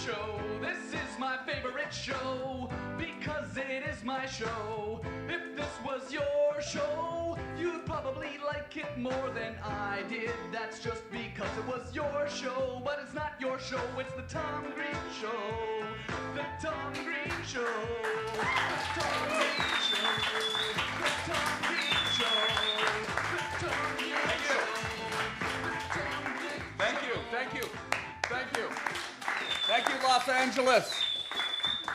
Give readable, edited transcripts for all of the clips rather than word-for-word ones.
show. This is my favorite show because it is my show. If this was your show, you'd probably like it more than I did. That's just because it was your show, but it's not your show. It's the Tom Green Show. The Tom Green Show. The Tom Green Show. The Tom Green Show. The Tom Green Show. Thank you. Thank you, Los Angeles.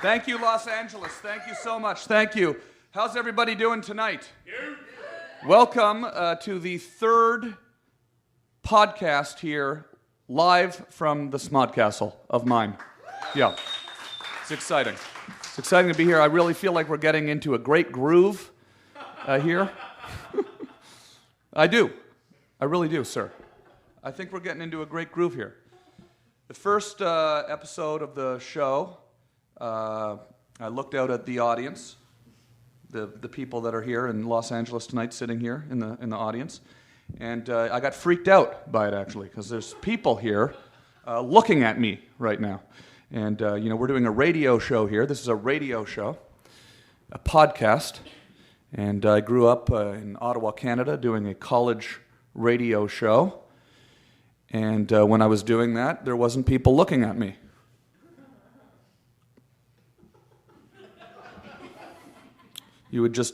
Thank you, Los Angeles. Thank you so much. Thank you. How's everybody doing tonight? Welcome to the third podcast here, live from the SModCastle of mine. Yeah, it's exciting. It's exciting to be here. I really feel like we're getting into a great groove here. I do. I really do, sir. I think we're getting into a great groove here. The first episode of the show, I looked out at the audience, the people that are here in Los Angeles tonight, sitting here in the audience, and I got freaked out by it actually, because there's people here looking at me right now, and we're doing a radio show here. This is a radio show, a podcast, and I grew up in Ottawa, Canada, doing a college radio show. And when I was doing that, there wasn't people looking at me. You would just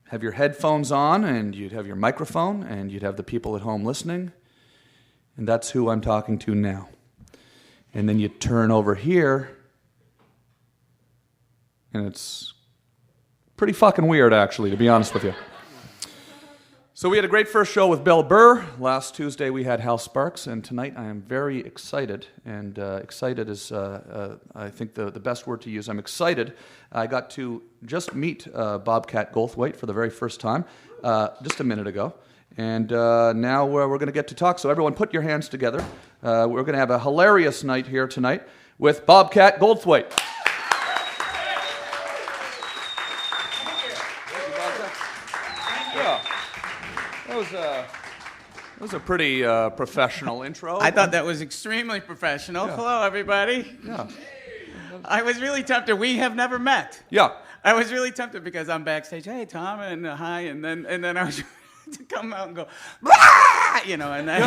have your headphones on, and you'd have your microphone, and you'd have the people at home listening. And that's who I'm talking to now. And then you turn over here, and it's pretty fucking weird, actually, to be honest with you. So we had a great first show with Bill Burr. Last Tuesday we had Hal Sparks, and tonight I am very excited. And excited is, I think, the best word to use. I'm excited. I got to just meet Bobcat Goldthwait for the very first time just a minute ago. And now we're going to get to talk. So everyone put your hands together. We're going to have a hilarious night here tonight with Bobcat Goldthwait. That was a pretty professional intro. I thought that was extremely professional. Yeah. Hello, everybody. Yeah. I was really tempted. We have never met. Yeah. I was really tempted because I'm backstage. Hey, Tom, and hi, and then I was to come out and go, and then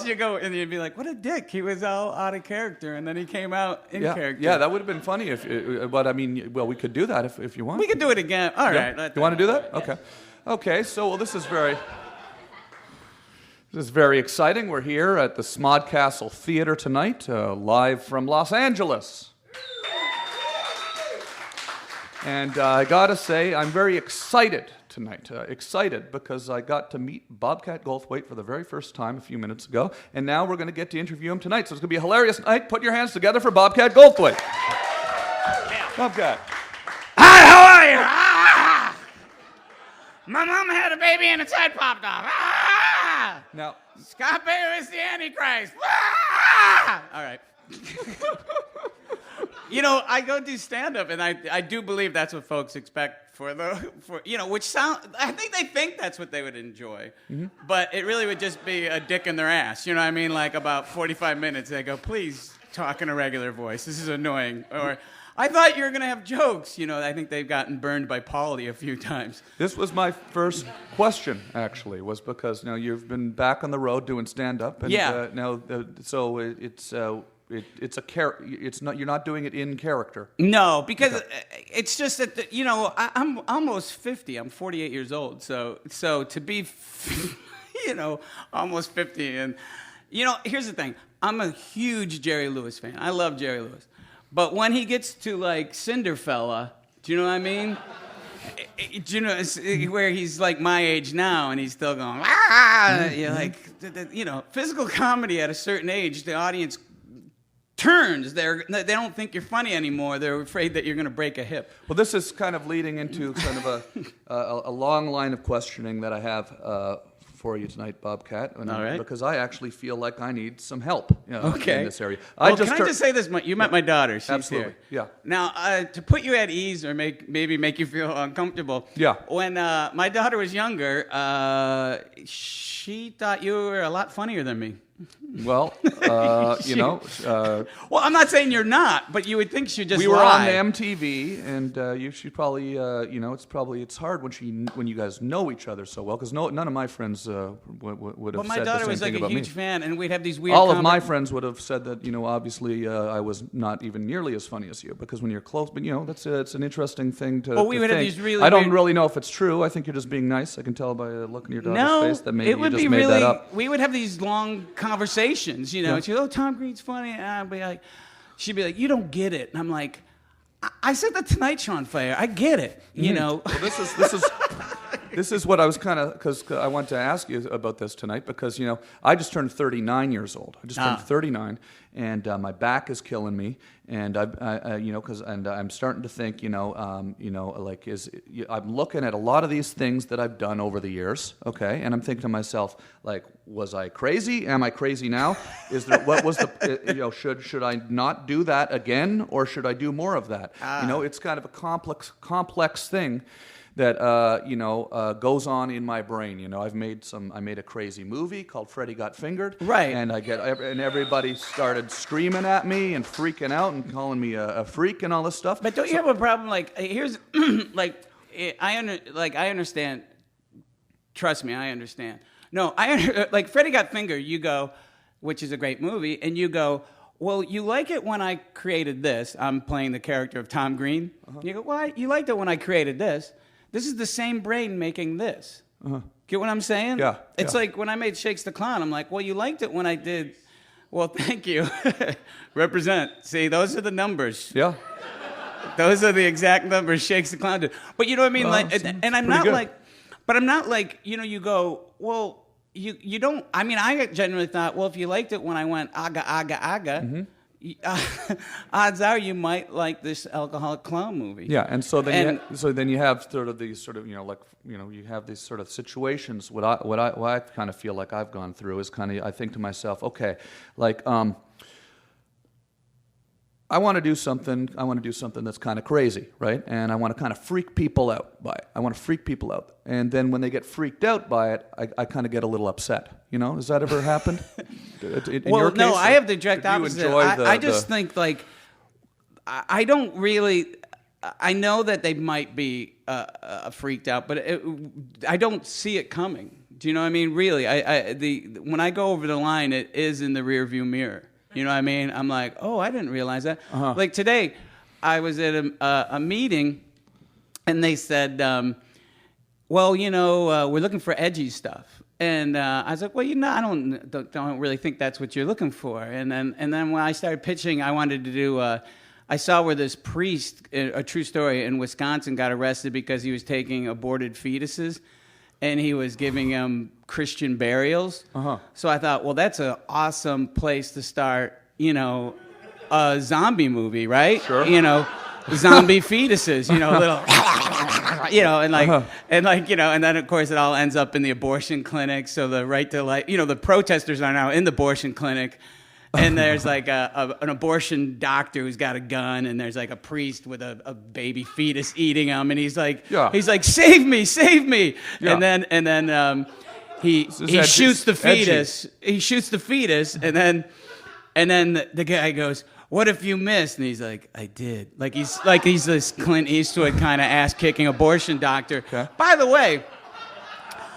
you go and you'd be like, what a dick. He was all out of character, and then he came out in character. Yeah, that would have been funny but I mean, well, we could do that if you want. We could do it again. All right. You want to do that? Okay. Okay, so this is very exciting. We're here at the SModCastle Theater tonight, live from Los Angeles. And I gotta say, I'm very excited tonight. Excited because I got to meet Bobcat Goldthwait for the very first time a few minutes ago, and now we're going to get to interview him tonight. So it's going to be a hilarious night. Put your hands together for Bobcat Goldthwait. Bobcat. Hi, how are you? My mom had a baby and its head popped off. Now, Scott Baio is the Antichrist. All right. I go do stand-up, and I do believe that's what folks expect which I think that's what they would enjoy. Mm-hmm. But it really would just be a dick in their ass. You know what I mean? Like about 45 minutes, they go, please talk in a regular voice. This is annoying. Or, I thought you were going to have jokes. I think they've gotten burned by Pauly a few times. This was my first question, actually, was because now you've been back on the road doing stand-up. And, so it's not, you're not doing it in character. No, because it's just that, I'm almost 50. I'm 48 years old. So to be, almost 50. And, here's the thing. I'm a huge Jerry Lewis fan. I love Jerry Lewis. But when he gets to, like, Cinderfella, do you know what I mean? Where he's, like, my age now, and he's still going, you're like, physical comedy at a certain age, the audience turns. They don't think you're funny anymore. They're afraid that you're going to break a hip. Well, this is kind of leading into kind of a long line of questioning that I have for you tonight, Bobcat. All right. Because I actually feel like I need some help in this area. Well, can I just say this? You met my daughter. She's absolutely. Here. Yeah. Now, to put you at ease or maybe make you feel uncomfortable. Yeah. When my daughter was younger, she thought you were a lot funnier than me. Well, you know. Well, I'm not saying you're not, but you would think she'd just We were lie. on MTV, and you should probably, you know, it's hard when you guys know each other so well, because none of my friends would have But my said the daughter same was like thing a about huge me. fan, and we'd have these weird. All of my friends would have said that, you know, obviously I was not even nearly as funny as you, because when you're close, but you know, it's an interesting thing to. Well, we to would have think. these really I don't weird- really know if it's true. I think you're just being nice. I can tell by the look in your daughter's face that maybe it would you just be made really. that up. We would have these long conversations, you know. Yeah. She'd go, "Oh, Tom Green's funny," and I'd be like, she'd be like, "You don't get it," and I'm like, "I said the Tonight Show on fire. I get it," you know. Well, this is what I was kind of, because I want to ask you about this tonight, because, you know, I just turned 39 years old. I just turned 39, and my back is killing me, and you know, and I'm starting to think, you know, like I'm looking at a lot of these things that I've done over the years, okay, and I'm thinking to myself, like, was I crazy? Am I crazy now? What was the, you know, should I not do that again, or should I do more of that? You know, it's kind of a complex thing that you know, goes on in my brain. You know, I made a crazy movie called Freddie Got Fingered. Right. And and everybody started screaming at me and freaking out and calling me a freak and all this stuff. But don't you have a problem? Like, here's like I understand. Trust me, I understand. No, like Freddie Got Fingered. You go, which is a great movie, and you go, well, you like it when I created this. I'm playing the character of Tom Green. You go, why? You liked it when I created this. This is the same brain making this. Get what I'm saying? Yeah. It's like when I made Shakes the Clown, I'm like, well, you liked it when I did. Well, thank you. Represent. See, those are the numbers. Yeah. Those are the exact numbers Shakes the Clown did. But you know what I mean? Well, Like, and I'm not good. like, but I'm not like, you know, you go, well, you don't, I mean, I generally thought, well, if you liked it when I went aga, aga, aga, odds are you might like this Alcoholic Clown movie. Yeah, and so then you have sort of these sort of, you know, like, you know, you have these sort of situations. What I kind of feel like I've gone through is kind of, I think to myself, okay, like I want to do something that's kind of crazy, right? And I want to kind of freak people out by it. I want to freak people out. And then when they get freaked out by it, I kind of get a little upset. You know, has that ever happened? In Well, your no, case, I have the direct do you opposite. enjoy I just think, like, I don't really. I know that they might be freaked out, but I don't see it coming. Do you know what I mean? Really, when I go over the line, it is in the rearview mirror. You know what I mean? I'm like, oh, I didn't realize that. Like today, I was at a meeting, and they said, well, you know, we're looking for edgy stuff. And I was like, well, you know, I don't really think that's what you're looking for. And then when I started pitching, I wanted to do. I saw where this priest, a true story, in Wisconsin, got arrested because he was taking aborted fetuses, and he was giving them Christian burials. So I thought, well, that's an awesome place to start, you know, a zombie movie, right? Sure. You know, zombie fetuses, you know, little, you know, and like, you know, and then of course it all ends up in the abortion clinic. So the right to life, you know, the protesters are now in the abortion clinic. And there's like an abortion doctor who's got a gun, and there's like a priest with a baby fetus eating him, and he's like, save me, save me. Yeah. And then he shoots the fetus. He shoots the fetus, and then the guy goes, what if you missed? And he's like, I did. Like he's this Clint Eastwood kind of ass kicking abortion doctor. Okay. By the way,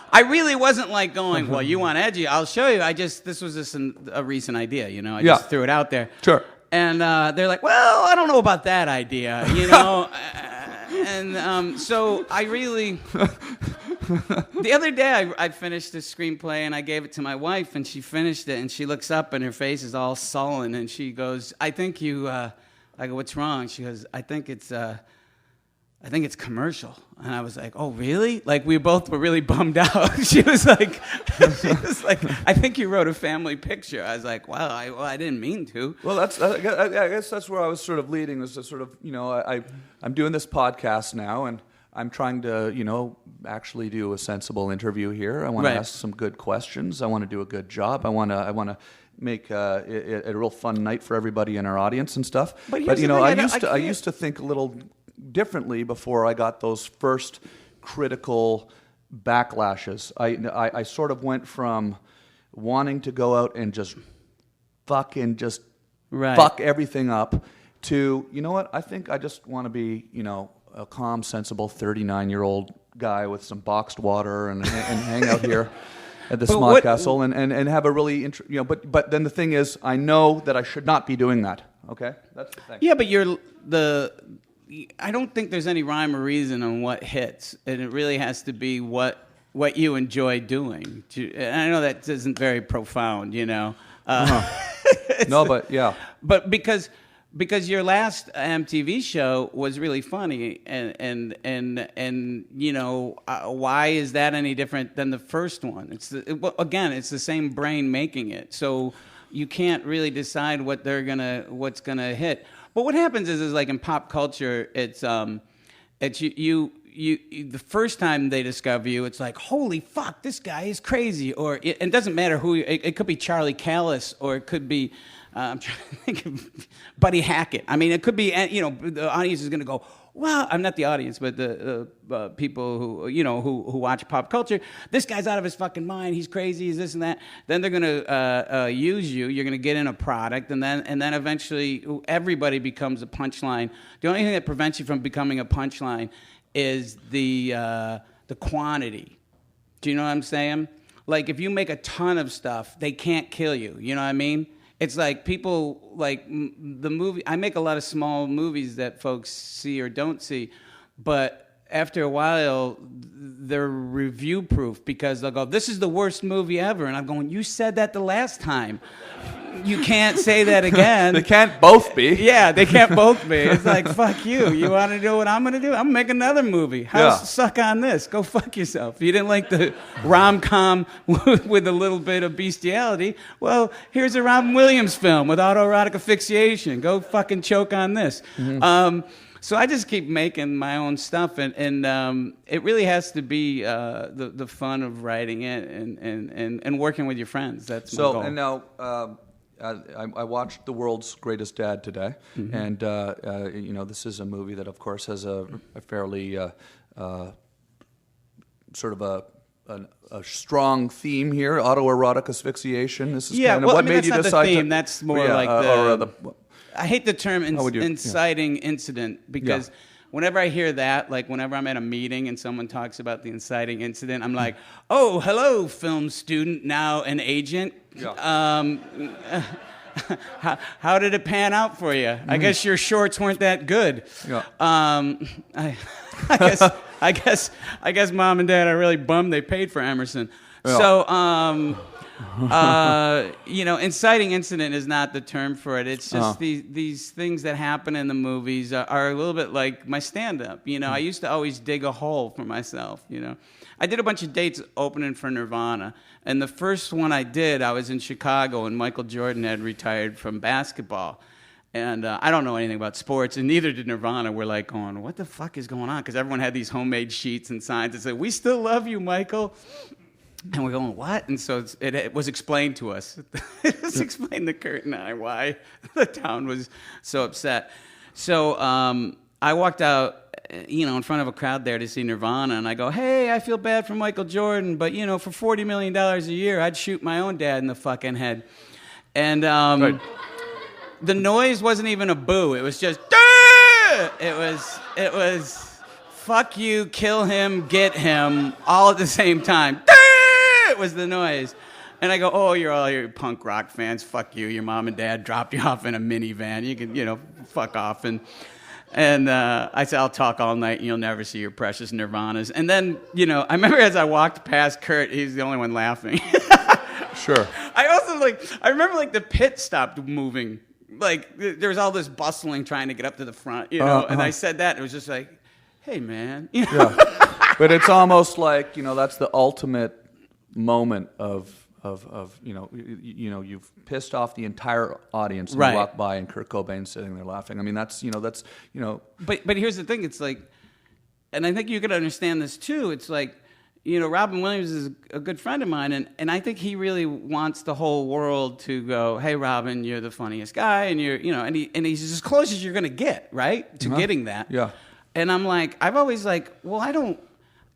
I really wasn't like going, well, you want edgy? I'll show you. This was just a recent idea, you know. I just threw it out there. Sure. And they're like, well, I don't know about that idea, you know. So I really, the other day I finished this screenplay and I gave it to my wife, and she finished it, and she looks up and her face is all sullen, and she goes, I think you, I go, what's wrong? She goes, I think it's commercial. And I was like, oh, really? Like, we both were really bummed out. She was like, I think you wrote a family picture. I was like, wow, I didn't mean to. Well, I guess that's where I was sort of leading, was to sort of, you know, I'm doing this podcast now, and I'm trying to, you know, actually do a sensible interview here. I want to ask some good questions. I want to do a good job. I want to make it a real fun night for everybody in our audience and stuff. But you know, I used to think a little differently before I got those first critical backlashes. I sort of went from wanting to go out and just fucking just Right. fuck everything up, to, you know what, I think I just want to be, a calm, sensible 39-year-old guy with some boxed water and hang out here at the SModCastle and have a really, but then the thing is, I know that I should not be doing that, okay? That's the thing. Yeah, but I don't think there's any rhyme or reason on what hits, and it really has to be what you enjoy doing. And I know that isn't very profound, No, but yeah. But because your last MTV show was really funny, and why is that any different than the first one? It's the same brain making it, so you can't really decide what's gonna hit. But what happens is like in pop culture, it's you the first time they discover you, it's like, holy fuck, this guy is crazy. Or it doesn't matter who. It could be Charlie Callis, or it could be I'm trying to think of Buddy Hackett. I mean, it could be, the audience is going to go, wow. I'm not the audience, but the people who watch pop culture. This guy's out of his fucking mind. He's crazy. He's this and that. Then they're going to use you. You're going to get in a product, and then eventually everybody becomes a punchline. The only thing that prevents you from becoming a punchline is the quantity. Do you know what I'm saying? Like, if you make a ton of stuff, they can't kill you. You know what I mean? It's like people, like the movie, I make a lot of small movies that folks see or don't see, but after a while, they're review proof, because they'll go, this is the worst movie ever. And I'm going, you said that the last time. You can't say that again. They can't both be. Yeah, they can't both be. It's like, fuck you. You want to do what I'm going to do? I'm going to make another movie. Suck on this. Go fuck yourself. You didn't like the rom-com with a little bit of bestiality. Well, here's a Robin Williams film with autoerotic asphyxiation. Go fucking choke on this. Mm-hmm. So I just keep making my own stuff, and it really has to be the fun of writing it and working with your friends. That's my goal. And now I watched The World's Greatest Dad today, mm-hmm. and this is a movie that, of course, has a fairly sort of a strong theme here: autoerotic asphyxiation. This is kind of what made you decide. That's not the theme. That's more like I hate the term inciting incident, because whenever I hear that, like whenever I'm at a meeting and someone talks about the inciting incident, I'm like, oh, hello, film student, now an agent. Yeah. How did it pan out for you? I guess your shorts weren't that good. Yeah. I guess mom and dad are really bummed they paid for Emerson. Yeah. So, inciting incident is not the term for it. It's just these things that happen in the movies are a little bit like my stand-up. I used to always dig a hole for myself. I did a bunch of dates opening for Nirvana, and the first one I did, I was in Chicago, and Michael Jordan had retired from basketball. And I don't know anything about sports, and neither did Nirvana. We're like going, what the fuck is going on? Because everyone had these homemade sheets and signs that said, we still love you, Michael. And we're going, what? And so it was explained to us. It was explained to Kurt and I why the town was so upset. So I walked out, in front of a crowd there to see Nirvana, and I go, hey, I feel bad for Michael Jordan, but, for $40 million a year, I'd shoot my own dad in the fucking head. And the noise wasn't even a boo. It was just, Dah! It was, fuck you, kill him, get him, all at the same time. Dah! It was the noise. And I go, oh, you're all your punk rock fans. Fuck you. Your mom and dad dropped you off in a minivan. You can, fuck off. And I said, I'll talk all night and you'll never see your precious Nirvanas. And then, I remember as I walked past Kurt, he's the only one laughing. Sure. I remember the pit stopped moving. There was all this bustling trying to get up to the front, and I said that. It was just like, hey, man. Yeah. But it's almost like, that's the ultimate moment of you've pissed off the entire audience, and right. You walk by and Kurt Cobain's sitting there laughing. I mean, that's. But here's the thing. It's like, and I think you could understand this too. It's like, Robin Williams is a good friend of mine, and I think he really wants the whole world to go, hey, Robin, you're the funniest guy, and you're, and he's as close as you're gonna get, right, to getting that. Yeah. And I'm like, I've always well,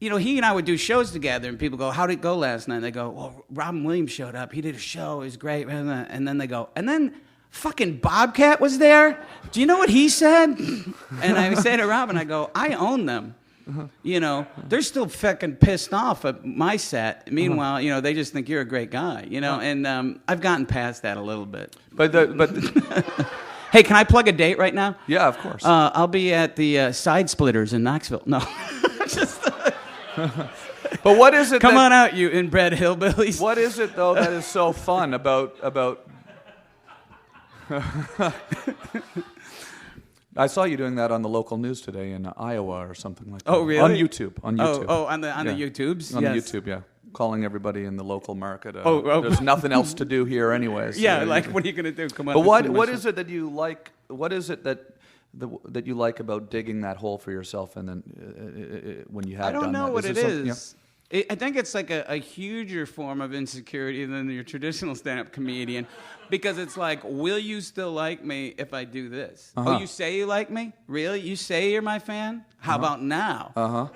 he and I would do shows together, and people go, "How did it go last night?" And they go, "Well, Robin Williams showed up. He did a show. It was great." And then they go, "And then fucking Bobcat was there. Do you know what he said?" And I say to Robin, I go, "I own them. They're still fucking pissed off at my set. Meanwhile, they just think you're a great guy. And I've gotten past that a little bit. But Hey, can I plug a date right now? Yeah, of course. I'll be at the Side Splitters in Knoxville. No. But what is it? Come on out, you inbred hillbillies. What is it though that is so fun about? I saw you doing that on the local news today in Iowa or something like that. Oh, really? On YouTube. On YouTube. On the YouTubes. On yes. the YouTube, yeah. Calling everybody in the local market. Oh. There's nothing else to do here, anyways. Yeah, what are you gonna do? Come on. But what is it that you like? What is it that you like about digging that hole for yourself, and then when you have I don't done know that? what it is. is. I think it's like a huger form of insecurity than your traditional stand-up comedian, because it's like, will you still like me if I do this? Uh-huh. Oh, you say you like me? Really? You say you're my fan? How about now?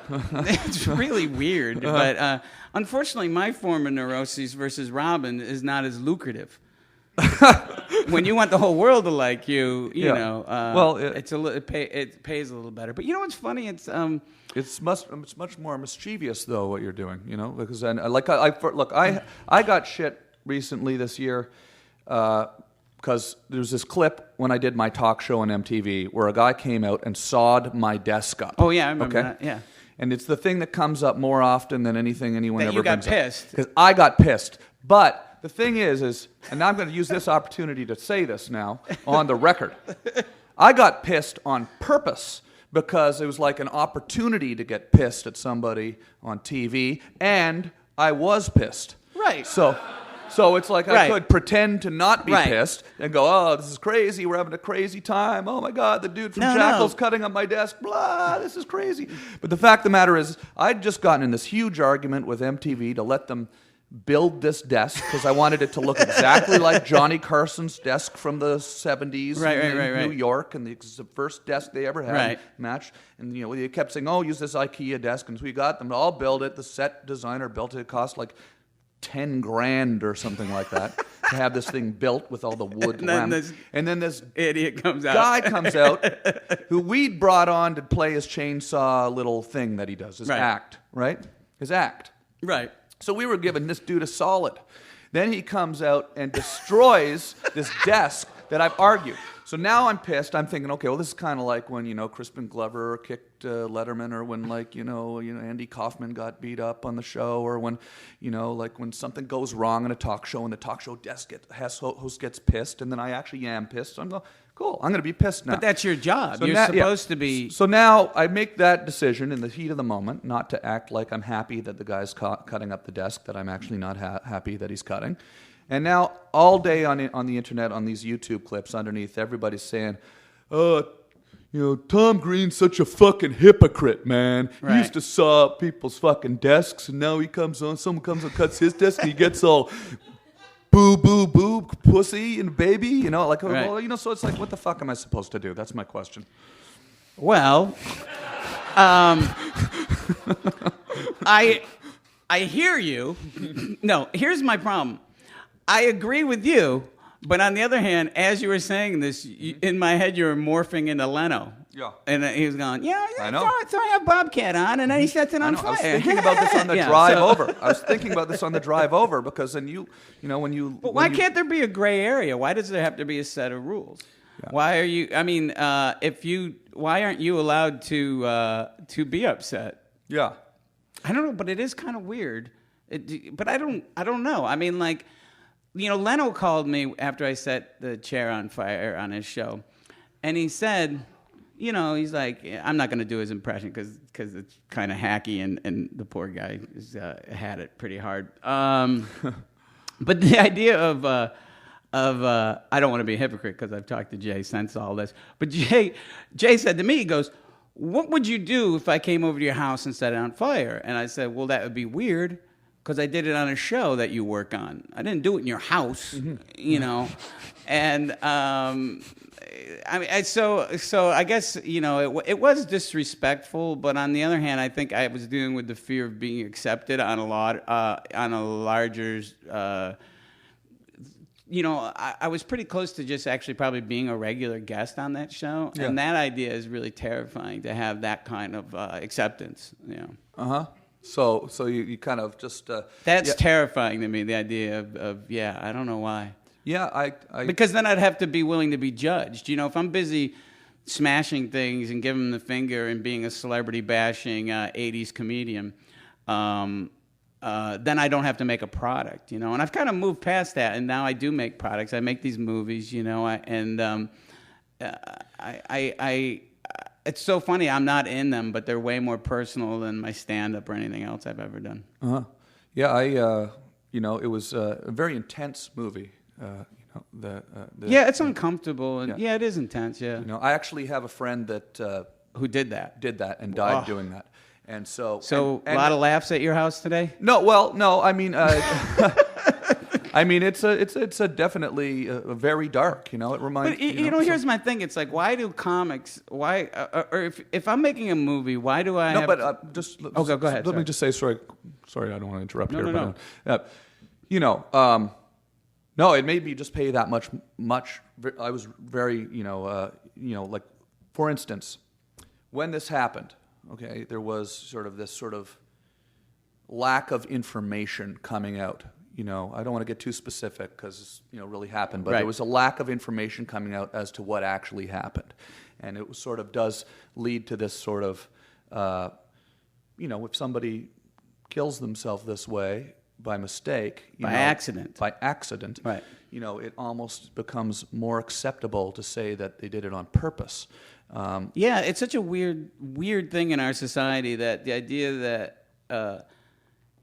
It's really weird, but unfortunately, my form of neuroses versus Robin is not as lucrative. When you want the whole world to like you, it pays a little better. But you know what's funny? It's much more mischievous though what you're doing, because I got shit recently this year because there's this clip when I did my talk show on MTV where a guy came out and sawed my desk up. Oh yeah, I remember that. Yeah. And it's the thing that comes up more often than anything anyone ever brings up. You got pissed. Because I got pissed. But the thing is, and I'm going to use this opportunity to say this now on the record. I got pissed on purpose because it was like an opportunity to get pissed at somebody on TV, and I was pissed. Right. So it's like I Right. could pretend to not be Right. pissed and go, "Oh, this is crazy. We're having a crazy time. Oh my God, the dude from Jackal's cutting up my desk. Blah, this is crazy." But the fact of the matter is, I'd just gotten in this huge argument with MTV to let them build this desk because I wanted it to look exactly like Johnny Carson's desk from the 70s in New York, and it's the first desk they ever had matched. And they kept saying, "Oh, use this IKEA desk," and so we got them to all build it. The set designer built it. It cost like $10,000 or something like that to have this thing built with all the wood. And then this idiot comes out. Guy comes out who we'd brought on to play his chainsaw little thing that he does, his act, right? His act. Right. So we were giving this dude a solid. Then he comes out and destroys this desk that I've argued. So now I'm pissed. I'm thinking, okay, well, this is kind of like when, Crispin Glover kicked Letterman, or when, Andy Kaufman got beat up on the show, or when, when something goes wrong in a talk show and the talk show host gets pissed, and then I actually am pissed. So I'm going, cool, I'm going to be pissed now. But that's your job. So You're supposed to be... So now I make that decision in the heat of the moment, not to act like I'm happy that the guy's cutting up the desk, that I'm actually not happy that he's cutting. And now all day on the internet, on these YouTube clips underneath, everybody's saying, Tom Green's such a fucking hypocrite, man. He used to saw up people's fucking desks, and now someone comes and cuts his desk, and he gets all boo, boo, boo, pussy and baby, so it's like, what the fuck am I supposed to do? That's my question. Well, I hear you. No, here's my problem. I agree with you, but on the other hand, as you were saying this, in my head you were morphing into Leno. Yeah. And he was going, I know. So I have Bobcat on, and then he sets it on fire. I was thinking about this on the drive over. I was thinking about this on the drive over because then when you... But why can't there be a gray area? Why does there have to be a set of rules? Yeah. Why are you... I mean, why aren't you allowed to be upset? Yeah. I don't know, but it is kind of weird. But I don't know. I mean, like... Leno called me after I set the chair on fire on his show, and he said, he's like, I'm not going to do his impression because it's kind of hacky, and the poor guy had it pretty hard. But the idea of I don't want to be a hypocrite because I've talked to Jay since all this, but Jay said to me, he goes, "What would you do if I came over to your house and set it on fire?" And I said, "Well, that would be weird. because I did it on a show that you work on. I didn't do it in your house, you know. And I mean, so I guess, you know, it was disrespectful, but on the other hand, I think I was dealing with the fear of being accepted on a larger. You know, I was pretty close to just actually probably being a regular guest on that show, and that idea is really terrifying to have that kind of acceptance. You know. So you kind of just that's terrifying to me. The idea of I don't know why. Yeah, I because then I'd have to be willing to be judged. You know, if I'm busy smashing things and giving them the finger and being a celebrity bashing 80s comedian. Then I don't have to make a product, you know. And I've kind of moved past that, and now I do make products. I make these movies, you know, it's so funny. I'm not in them, but they're way more personal than my stand-up or anything else I've ever done. Yeah, you know, it was a very intense movie. You know, yeah, it's uncomfortable, and it is intense. Yeah, you know, I actually have a friend that who did that and died doing that. And so a lot of laughs at your house today? No, I mean, I mean, it's a definitely very dark. You know, it reminds. But you know, here's my thing. It's like, why do comics? Why, or if I'm making a movie, why do I? No, but just go ahead. Let me just say, sorry, I don't want to interrupt here. No. But, you know, no, it made me just pay that much. I was very, you know, like, for instance, when this happened. Okay, there was sort of this lack of information coming out. You know, I don't want to get too specific because you know really happened, but there was a lack of information coming out as to what actually happened, and it sort of does lead to this sort of, you know, if somebody kills themselves this way by mistake, by accident, right? You know, it almost becomes more acceptable to say that they did it on purpose. Yeah, it's such a weird thing in our society that the idea that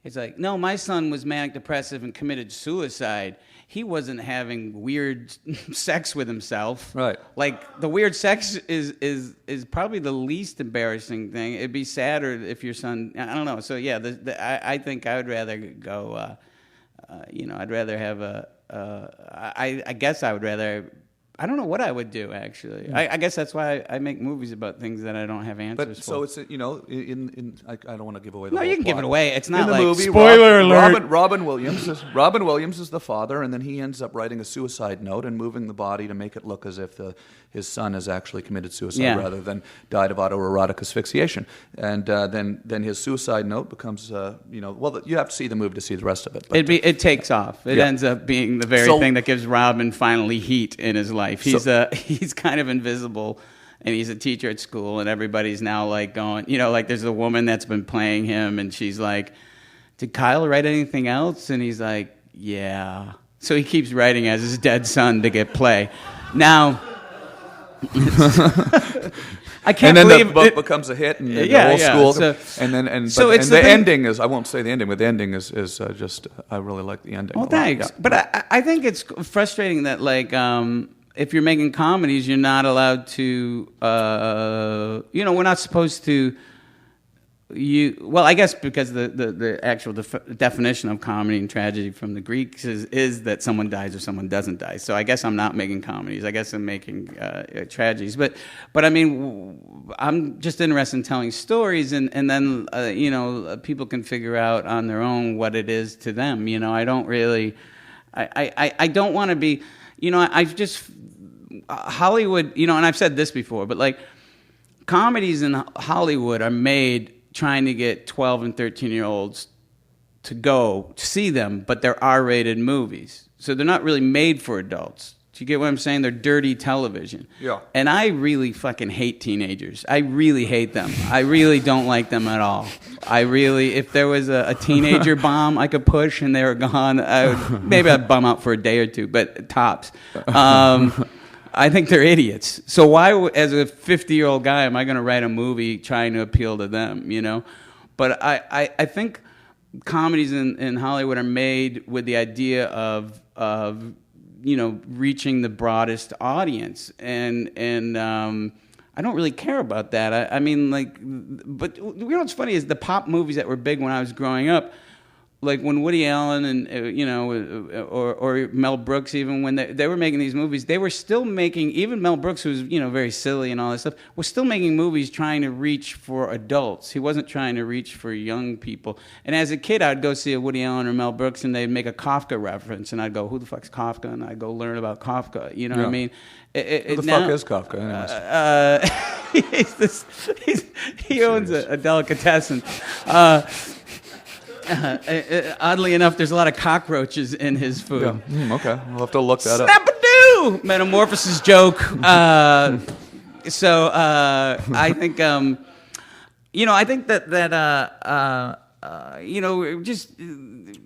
it's like, no, my son was manic depressive and committed suicide. He wasn't having weird sex with himself. Right. Like the weird sex is probably the least embarrassing thing. It'd be sadder if your son. I don't know. So yeah, I think I would rather go. You know, I'd rather have a. I guess I would rather. I don't know what I would do, actually. I guess that's why I make movies about things that I don't have answers for. So it's, you know, I don't want to give away the whole you can plot. give it away. It's not in the like, movie, spoiler alert. Robin Williams is the father, and then he ends up writing a suicide note and moving the body to make it look as if his son has actually committed suicide rather than died of autoerotic asphyxiation. And then his suicide note becomes, you know, well, you have to see the movie to see the rest of it. But, it takes off. It ends up being the very thing that gives Robin finally heat in his life. He's kind of invisible, and he's a teacher at school, and everybody's now like going, you know, like there's a woman that's been playing him, and she's like, "Did Kyle write anything else?" And he's like, "Yeah." So he keeps writing as his dead son to get play. Now, I can't believe. And then believe the book becomes a hit, and the whole school. The ending is. I won't say the ending, but the ending is just. I really like the ending. Well, thanks. Yeah. But I think it's frustrating that like. If you're making comedies, you're not allowed to, you know, we're not supposed to, well, I guess because the actual definition of comedy and tragedy from the Greeks is that someone dies or someone doesn't die. So I guess I'm not making comedies. I guess I'm making tragedies. But I mean, I'm just interested in telling stories, and then, you know, people can figure out on their own what it is to them. You know, I don't really, I don't want to be... You know, I've just Hollywood. You know, and I've said this before, but like comedies in Hollywood are made trying to get 12 and 13-year-olds to go to see them, but they're R-rated movies, so they're not really made for adults. Do you get what I'm saying? They're dirty television. Yeah. And I really fucking hate teenagers. I really hate them. I really don't like them at all. If there was a teenager bomb I could push and they were gone, maybe I'd bum out for a day or two, but tops. I think they're idiots. So why, as a 50-year-old guy, am I going to write a movie trying to appeal to them, you know? But I think comedies in Hollywood are made with the idea of you know, reaching the broadest audience, and I don't really care about that. I mean, like, but you know what's funny is the pop movies that were big when I was growing up like when Woody Allen and or Mel Brooks, even when they were making these movies, they were still making, even Mel Brooks, who's very silly and all that stuff, was still making movies trying to reach for adults. He wasn't trying to reach for young people. And as a kid, I'd go see a Woody Allen or Mel Brooks, and they'd make a Kafka reference, and I'd go, "Who the fuck's Kafka?" And I'd go learn about Kafka. You know what I mean? Who the fuck is Kafka? Anyways? He owns a delicatessen. Oddly enough, there's a lot of cockroaches in his food. Yeah. Okay, we'll have to look that up. Snap-a-doo! Metamorphosis joke. I think, I think that just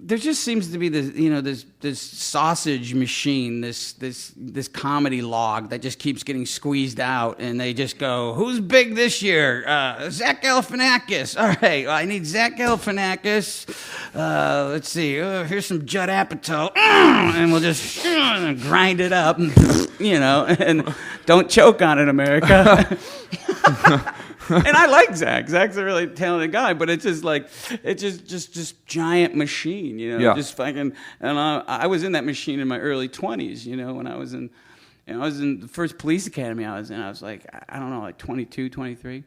there just seems to be this sausage machine, this comedy log that just keeps getting squeezed out, and they just go, "Who's big this year? Zach Galifianakis. All right, I need Zach Galifianakis. Let's see. Here's some Judd Apatow, and we'll just grind it up, and don't choke on it, America." And I like Zach. Zach's a really talented guy, but it's just like just giant machine, just fucking. And I was in that machine in my early 20s, when I was in the first police academy I was in. I was like, I don't know, like 22, 23,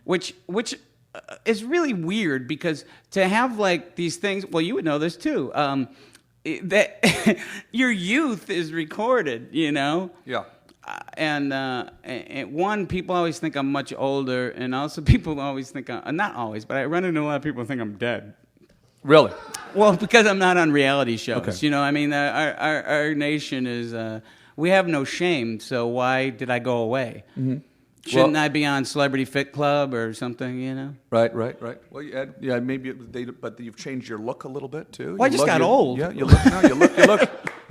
which is really weird, because to have like these things. Well, you would know this too. That your youth is recorded, Yeah. And one, people always think I'm much older, and also people always think not always, but I run into a lot of people who think I'm dead. Really? Well, because I'm not on reality shows. Okay. I mean, our nation is we have no shame. So why did I go away? Mm-hmm. Shouldn't I be on Celebrity Fit Club or something? Right. Well, yeah, maybe but you've changed your look a little bit too. Well, I just got old. Yeah, you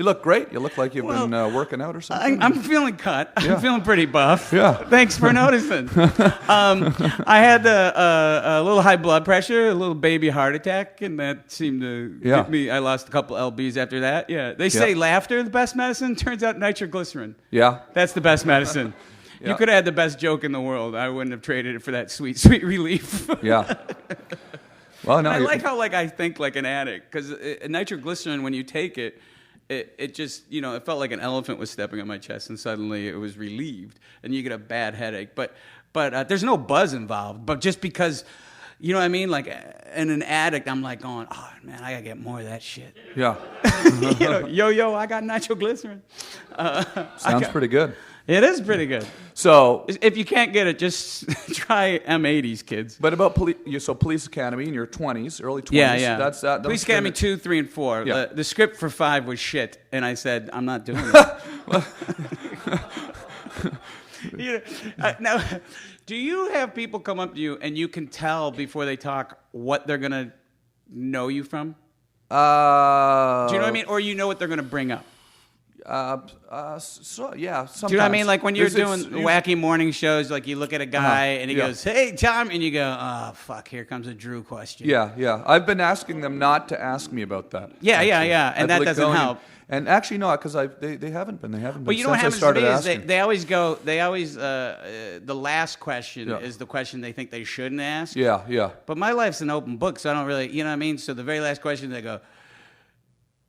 look great. You look like you've been working out or something. I'm feeling cut. Yeah. I'm feeling pretty buff. Yeah. Thanks for noticing. I had a little high blood pressure, a little baby heart attack, and that seemed to get me. I lost a couple lbs after that. Yeah. They say laughter is the best medicine. Turns out nitroglycerin. Yeah. That's the best medicine. Yeah. You could have had the best joke in the world. I wouldn't have traded it for that sweet, sweet relief. Yeah. Well, no. I like how I think like an addict, because nitroglycerin, when you take it, it just it felt like an elephant was stepping on my chest, and suddenly it was relieved, and you get a bad headache. But there's no buzz involved. But just because, you know what I mean, like, and an addict, I'm like going, oh man, I gotta get more of that shit. Yeah. Yo, I got nitroglycerin. Sounds pretty good. It is pretty good. So, if you can't get it, just try M80s, kids. But about Police Academy in your 20s, early 20s. Yeah. That's that. Police Academy 2, 3, and 4. Yeah. The script for 5 was shit, and I said, I'm not doing it. Now, do you have people come up to you and you can tell before they talk what they're gonna know you from? Do you know what I mean? Or you know what they're gonna bring up? Sometimes. Do you know what I mean? Like when you're doing wacky morning shows, like you look at a guy and he goes, "Hey, Tom," and you go, "Oh, fuck, here comes a Drew question." Yeah. I've been asking them not to ask me about that. Yeah, and that doesn't help. And actually, no, because they haven't been. They haven't been. But you know what since happens I to started me is they always the last question is the question they think they shouldn't ask. Yeah. But my life's an open book, so I don't really, you know what I mean? So the very last question, they go,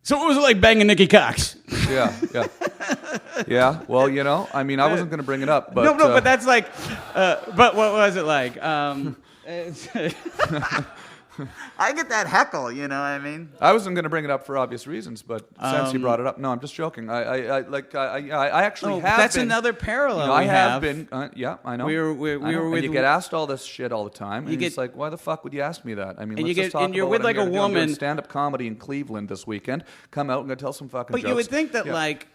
"So what was it like banging Nikki Cox?" Yeah. Well, I mean, I wasn't going to bring it up, but no, but that's like, but what was it like? I get that heckle, you know what I mean? I wasn't going to bring it up for obvious reasons, but since you brought it up, no, I'm just joking. I actually have. That's been, another parallel. I have been. Yeah, I know. We were with. And you get asked all this shit all the time, and it's like, why the fuck would you ask me that? I mean, let's just talk about you're with like a woman. Stand-up comedy in Cleveland this weekend. Come out and go tell some fucking jokes. But you would think that like.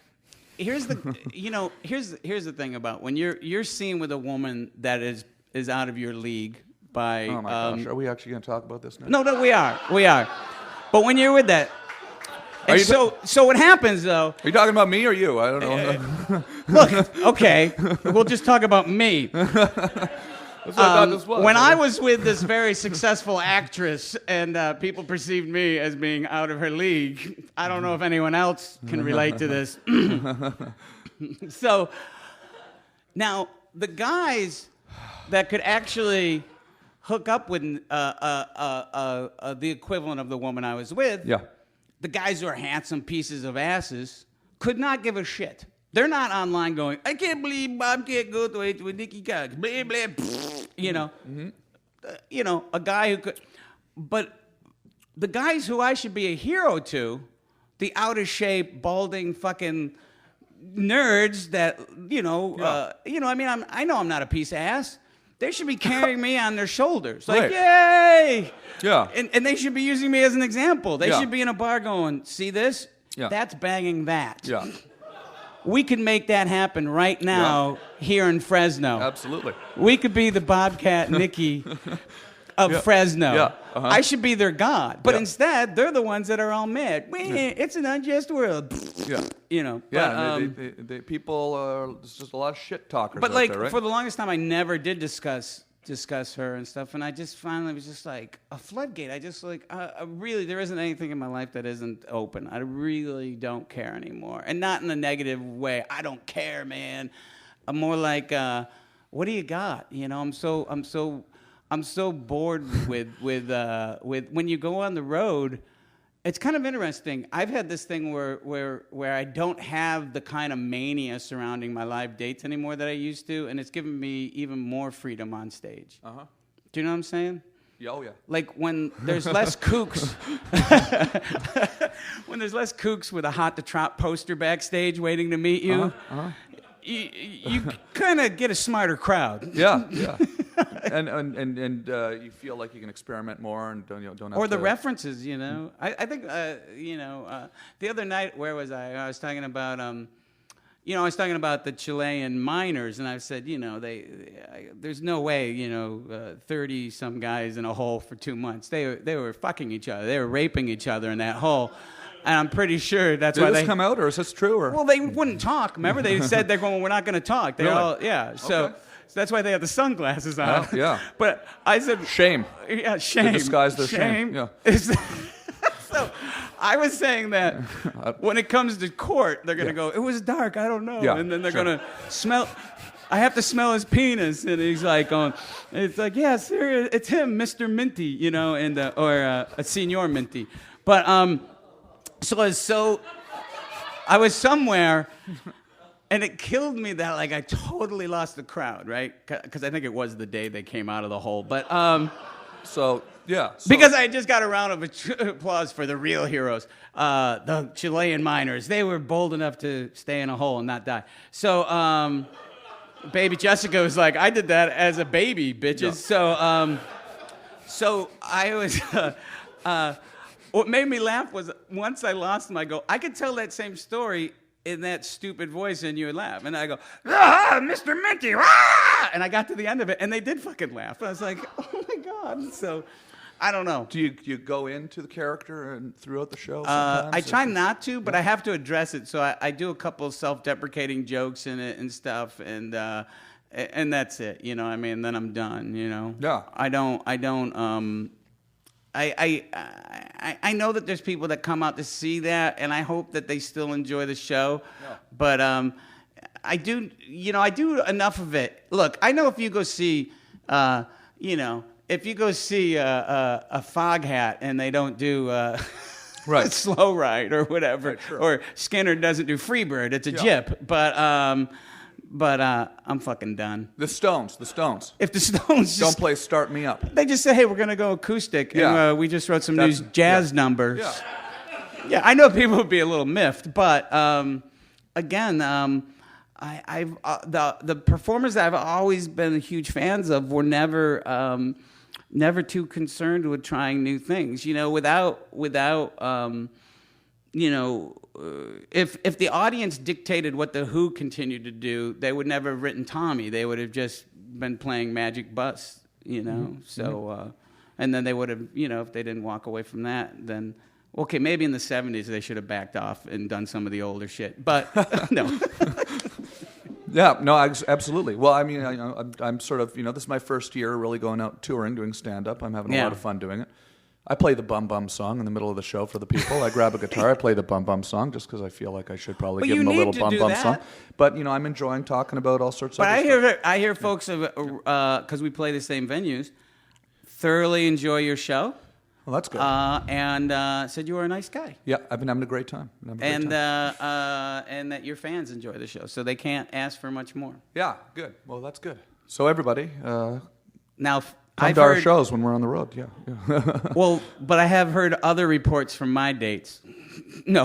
Here's the, here's the thing about when you're seen with a woman that is out of your league by. Oh my gosh, are we actually going to talk about this now? No, we are. But when you're with that, and so what happens though? Are you talking about me or you? I don't know. Look, okay, we'll just talk about me. That's what I thought this was. When I was with this very successful actress and people perceived me as being out of her league, I don't know if anyone else can relate to this. So now the guys that could actually hook up with the equivalent of the woman I was with. Yeah. The guys who are handsome pieces of asses could not give a shit. They're not online going, I can't believe Bobcat Goldthwait with Nikki Cox. Blah, blah, you know. You know, a guy who could. But the guys who I should be a hero to, the out of shape, balding fucking nerds that, you know, I mean, I know I'm not a piece of ass. They should be carrying me on their shoulders. Like, yay! Yeah. And they should be using me as an example. They should be in a bar going, see this? Yeah. That's banging that. Yeah. We can make that happen right now here in Fresno. Absolutely. We could be the Bobcat Nikki of Fresno. Yeah. I should be their god. But instead, they're the ones that are all mad. It's an unjust world. Yeah. You know. Yeah, But, they people, there's just a lot of shit talkers but out like, there, right? for the longest time, I never did discuss her and stuff. And I just finally was just like, a floodgate. I just like, really, there isn't anything in my life that isn't open. I really don't care anymore. And not in a negative way. I don't care, man. I'm more like, what do you got? You know, I'm so bored with when you go on the road. It's kind of interesting. I've had this thing where I don't have the kind of mania surrounding my live dates anymore that I used to, and it's given me even more freedom on stage. Uh-huh. Do you know what I'm saying? Yeah, oh yeah. Like when there's less kooks, when there's less kooks with a Hot to Trot poster backstage waiting to meet you, you kind of get a smarter crowd. Yeah, yeah. and you feel like you can experiment more and don't have or to... the references, you know. I think the other night, where was I? I was talking about I was talking about the Chilean miners, and I said, you know, there's no way, you know, 30 some guys in a hole for 2 months. They were fucking each other. They were raping each other in that hole. And I'm pretty sure that's why Did this come out, or is this true? Or? Well, they wouldn't talk. Remember, they said they're going, we're not going to talk. They Really? all, yeah. So that's why they have the sunglasses on. Yeah, yeah. But I said, Shame. Yeah, shame. To disguise their shame. Yeah. So I was saying that when it comes to court, they're going to go, it was dark, I don't know. Yeah, And then they're going to smell. I have to smell his penis, and he's like going, it's like, yeah, sir, it's him, Mr. Minty, you know, and or a Senor Minty. But I was somewhere, and it killed me that like I totally lost the crowd, right? Because I think it was the day they came out of the hole. But because I just got a round of applause for the real heroes, the Chilean miners. They were bold enough to stay in a hole and not die. So baby Jessica was like, I did that as a baby, bitches. Yeah. So I was. What made me laugh was once I lost him, I go, I could tell that same story in that stupid voice and you would laugh. And I go, Mr. Minty, ah! And I got to the end of it, and they did fucking laugh. I was like, oh my God. So I don't know. Do you go into the character and throughout the show I try not to, but I have to address it. So I do a couple of self-deprecating jokes in it and stuff, and that's it. You know what I mean? Then I'm done, you know? Yeah. I know that there's people that come out to see that, and I hope that they still enjoy the show. Yeah. But I do enough of it. Look, I know if you go see, a Foghat and they don't do a slow ride or whatever, right, sure. Or Skinner doesn't do Freebird, it's a jip. But I'm fucking done. The Stones. If the Stones don't play Start Me Up. They just say, hey, we're going to go acoustic, and we just wrote some new jazz numbers. Yeah. Yeah, I know people would be a little miffed, but again, the performers that I've always been huge fans of were never too concerned with trying new things. You know, without if the audience dictated what the Who continued to do, they would never have written Tommy. They would have just been playing Magic Bus, you know. Mm-hmm. So, and then they would have, you know, if they didn't walk away from that, then okay, maybe in the 70s they should have backed off and done some of the older shit. But no. Yeah, no, absolutely. Well, I mean, I'm sort of, you know, this is my first year really going out touring, doing stand-up. I'm having a lot of fun doing it. I play the Bum Bum song in the middle of the show for the people. I grab a guitar, I play the Bum Bum song just because I feel like I should probably give them a little Bum Bum song. But, you know, I'm enjoying talking about all sorts of stuff. But I hear folks, because we play the same venues, thoroughly enjoy your show. Well, that's good. And said you were a nice guy. Yeah, I've been having a great time. And that your fans enjoy the show, so they can't ask for much more. Yeah, good. Well, that's good. So everybody, Now, come to our shows when we're on the road. Yeah. Well, but I have heard other reports from my dates. No.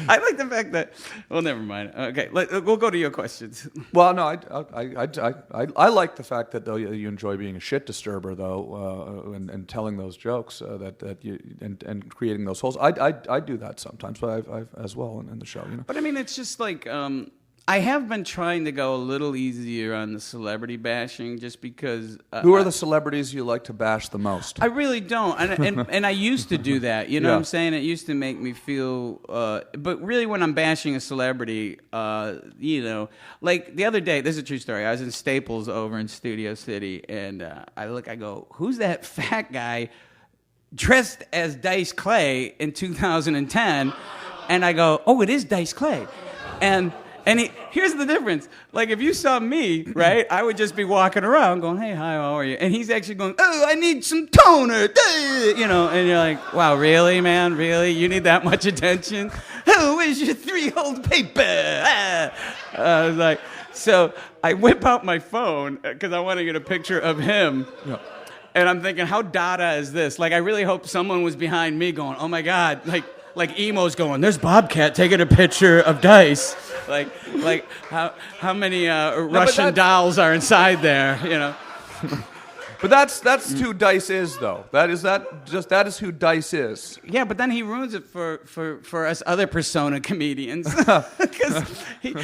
I like the fact that. Well, never mind. Okay, we'll go to your questions. Well, no, I like the fact that though you enjoy being a shit disturber though, and telling those jokes that you and creating those holes. I do that sometimes, but I've as well in the show. But I mean, it's just like. I have been trying to go a little easier on the celebrity bashing, just because. Who are the celebrities you like to bash the most? I really don't, and I used to do that. You know what I'm saying? It used to make me feel. But really, when I'm bashing a celebrity, like the other day, this is a true story. I was in Staples over in Studio City, and I go, "Who's that fat guy dressed as Dice Clay in 2010?" And I go, "Oh, it is Dice Clay," and. Here's the difference. Like, if you saw me, right, I would just be walking around going, hey, hi, how are you? And he's actually going, oh, I need some toner, and you're like, wow, really, man? Really? You need that much attention? Oh, where's your 3-hole paper? I was like, so I whip out my phone because I want to get a picture of him. Yeah. And I'm thinking, how Dada is this? Like, I really hope someone was behind me going, oh, my God, like emo's going, there's Bobcat taking a picture of Dice. Like how many Russian dolls are inside there, But that's who Dice is, though. That is who Dice is. Yeah, but then he ruins it for us other persona comedians, because they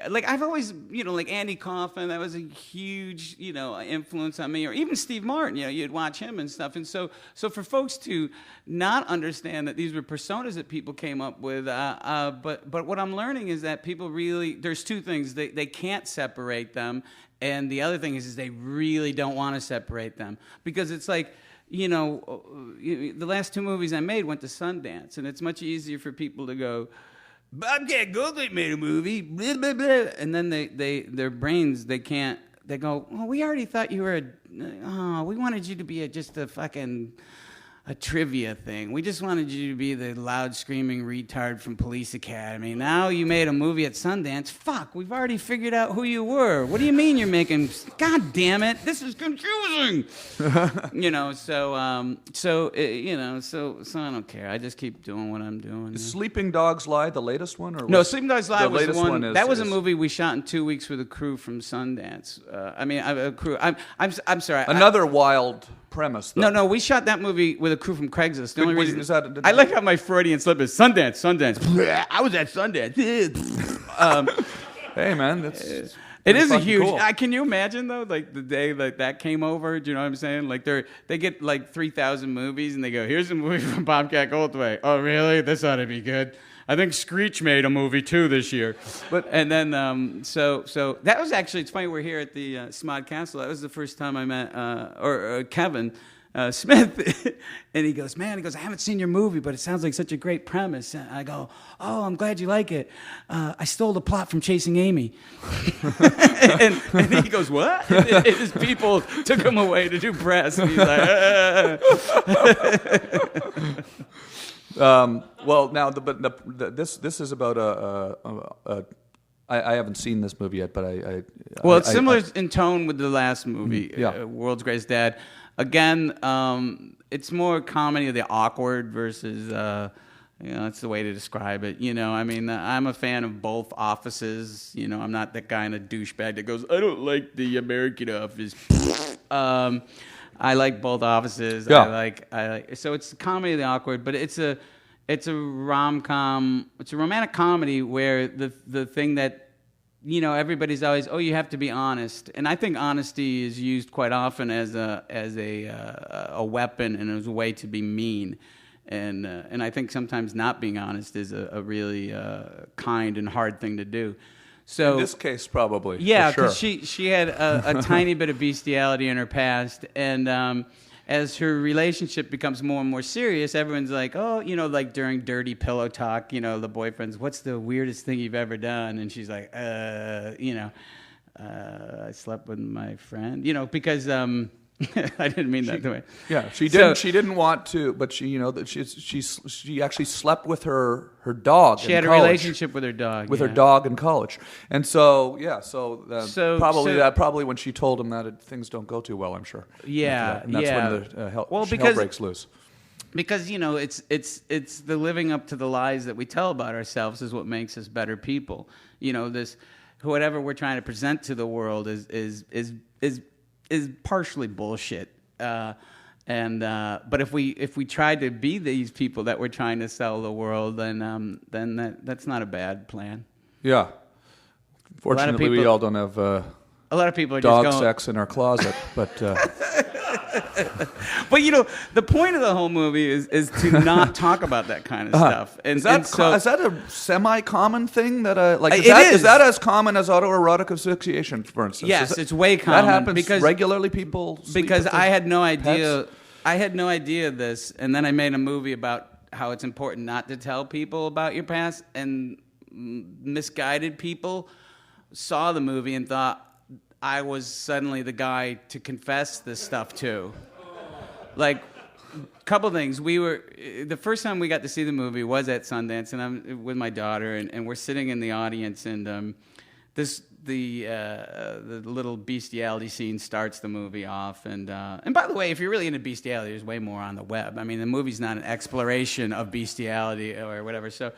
like I've always like Andy Kaufman, that was a huge influence on me, or even Steve Martin. You'd watch him and stuff, and so for folks to not understand that these were personas that people came up with, but what I'm learning is that people really, there's two things, they can't separate them. And the other thing is they really don't want to separate them, because it's like, the last 2 movies I made went to Sundance, and it's much easier for people to go, Bobcat Goldthwait made a movie, blah, blah, blah. And then their brains, they go, oh, we already thought you were we wanted you to be just a trivia thing. We just wanted you to be the loud screaming retard from Police Academy. Now you made a movie at Sundance. Fuck, we've already figured out who you were. What do you mean you're making? God damn it, this is confusing. So I don't care. I just keep doing what I'm doing. Is Sleeping Dogs Lie the latest one, or no? Sleeping Dogs Lie was the one. That was a movie we shot in 2 weeks with a crew from Sundance. A crew. I'm sorry. Another wild premise, though. No, we shot that movie with a crew from Craigslist. The only reason is that I like how my Freudian slip is Sundance. I was at Sundance. Hey, man, it is a huge. Cool. Can you imagine though, like the day that came over? Do you know what I'm saying? Like they get like 3,000 movies, and they go, "Here's a movie from Bobcat Goldthwait." Oh, really? This ought to be good. I think Screech made a movie too this year. And then so that was actually, it's funny, we're here at the SModCastle. That was the first time I met Kevin Smith, and he goes, I haven't seen your movie, but it sounds like such a great premise. And I go, oh, I'm glad you like it. I stole the plot from Chasing Amy. and he goes, what? And his people took him away to do press, and he's like, well, now, this is about I haven't seen this movie yet, but it's similar in tone with the last movie, World's Greatest Dad. Again, it's more comedy of the awkward versus, that's the way to describe it. I'm a fan of both Offices. I'm not that kind of douchebag that goes, I don't like the American Office. I like both Offices. Yeah. I like. So it's comedy of the awkward, but it's a rom-com. It's a romantic comedy where the thing that everybody's always, you have to be honest, and I think honesty is used quite often as a weapon and as a way to be mean, and I think sometimes not being honest is a really kind and hard thing to do. So in this case, probably. Yeah, because she had a tiny bit of bestiality in her past, and as her relationship becomes more and more serious, everyone's like, like during dirty pillow talk, the boyfriend's, what's the weirdest thing you've ever done? And she's like, I slept with my friend, because I didn't mean that the way. Yeah, she didn't. She didn't want to, but she, that she actually slept with her dog. She had a relationship with her dog. With her dog in college, and so probably when she told him that things don't go too well, I'm sure. Yeah, and that's when the hell breaks loose. Because it's the living up to the lies that we tell about ourselves is what makes us better people. This whatever we're trying to present to the world is partially bullshit. But if we try to be these people that we're trying to sell the world, then that's not a bad plan. Yeah. Fortunately, we all don't have a lot of people are dog just sex in our closet, but. But the point of the whole movie is to not talk about that kind of stuff. And, is that a semi-common thing that is that as common as autoerotic asphyxiation, for instance? Yes, it's way common. That happens because regularly. People sleep because with I had no idea. pets? I had no idea of this, and then I made a movie about how it's important not to tell people about your past, and misguided people saw the movie and thought I was suddenly the guy to confess this stuff to. Like, a couple things. The first time we got to see the movie was at Sundance, and I'm with my daughter, and we're sitting in the audience, and the little bestiality scene starts the movie off, and by the way, if you're really into bestiality, there's way more on the web. I mean, the movie's not an exploration of bestiality or whatever. So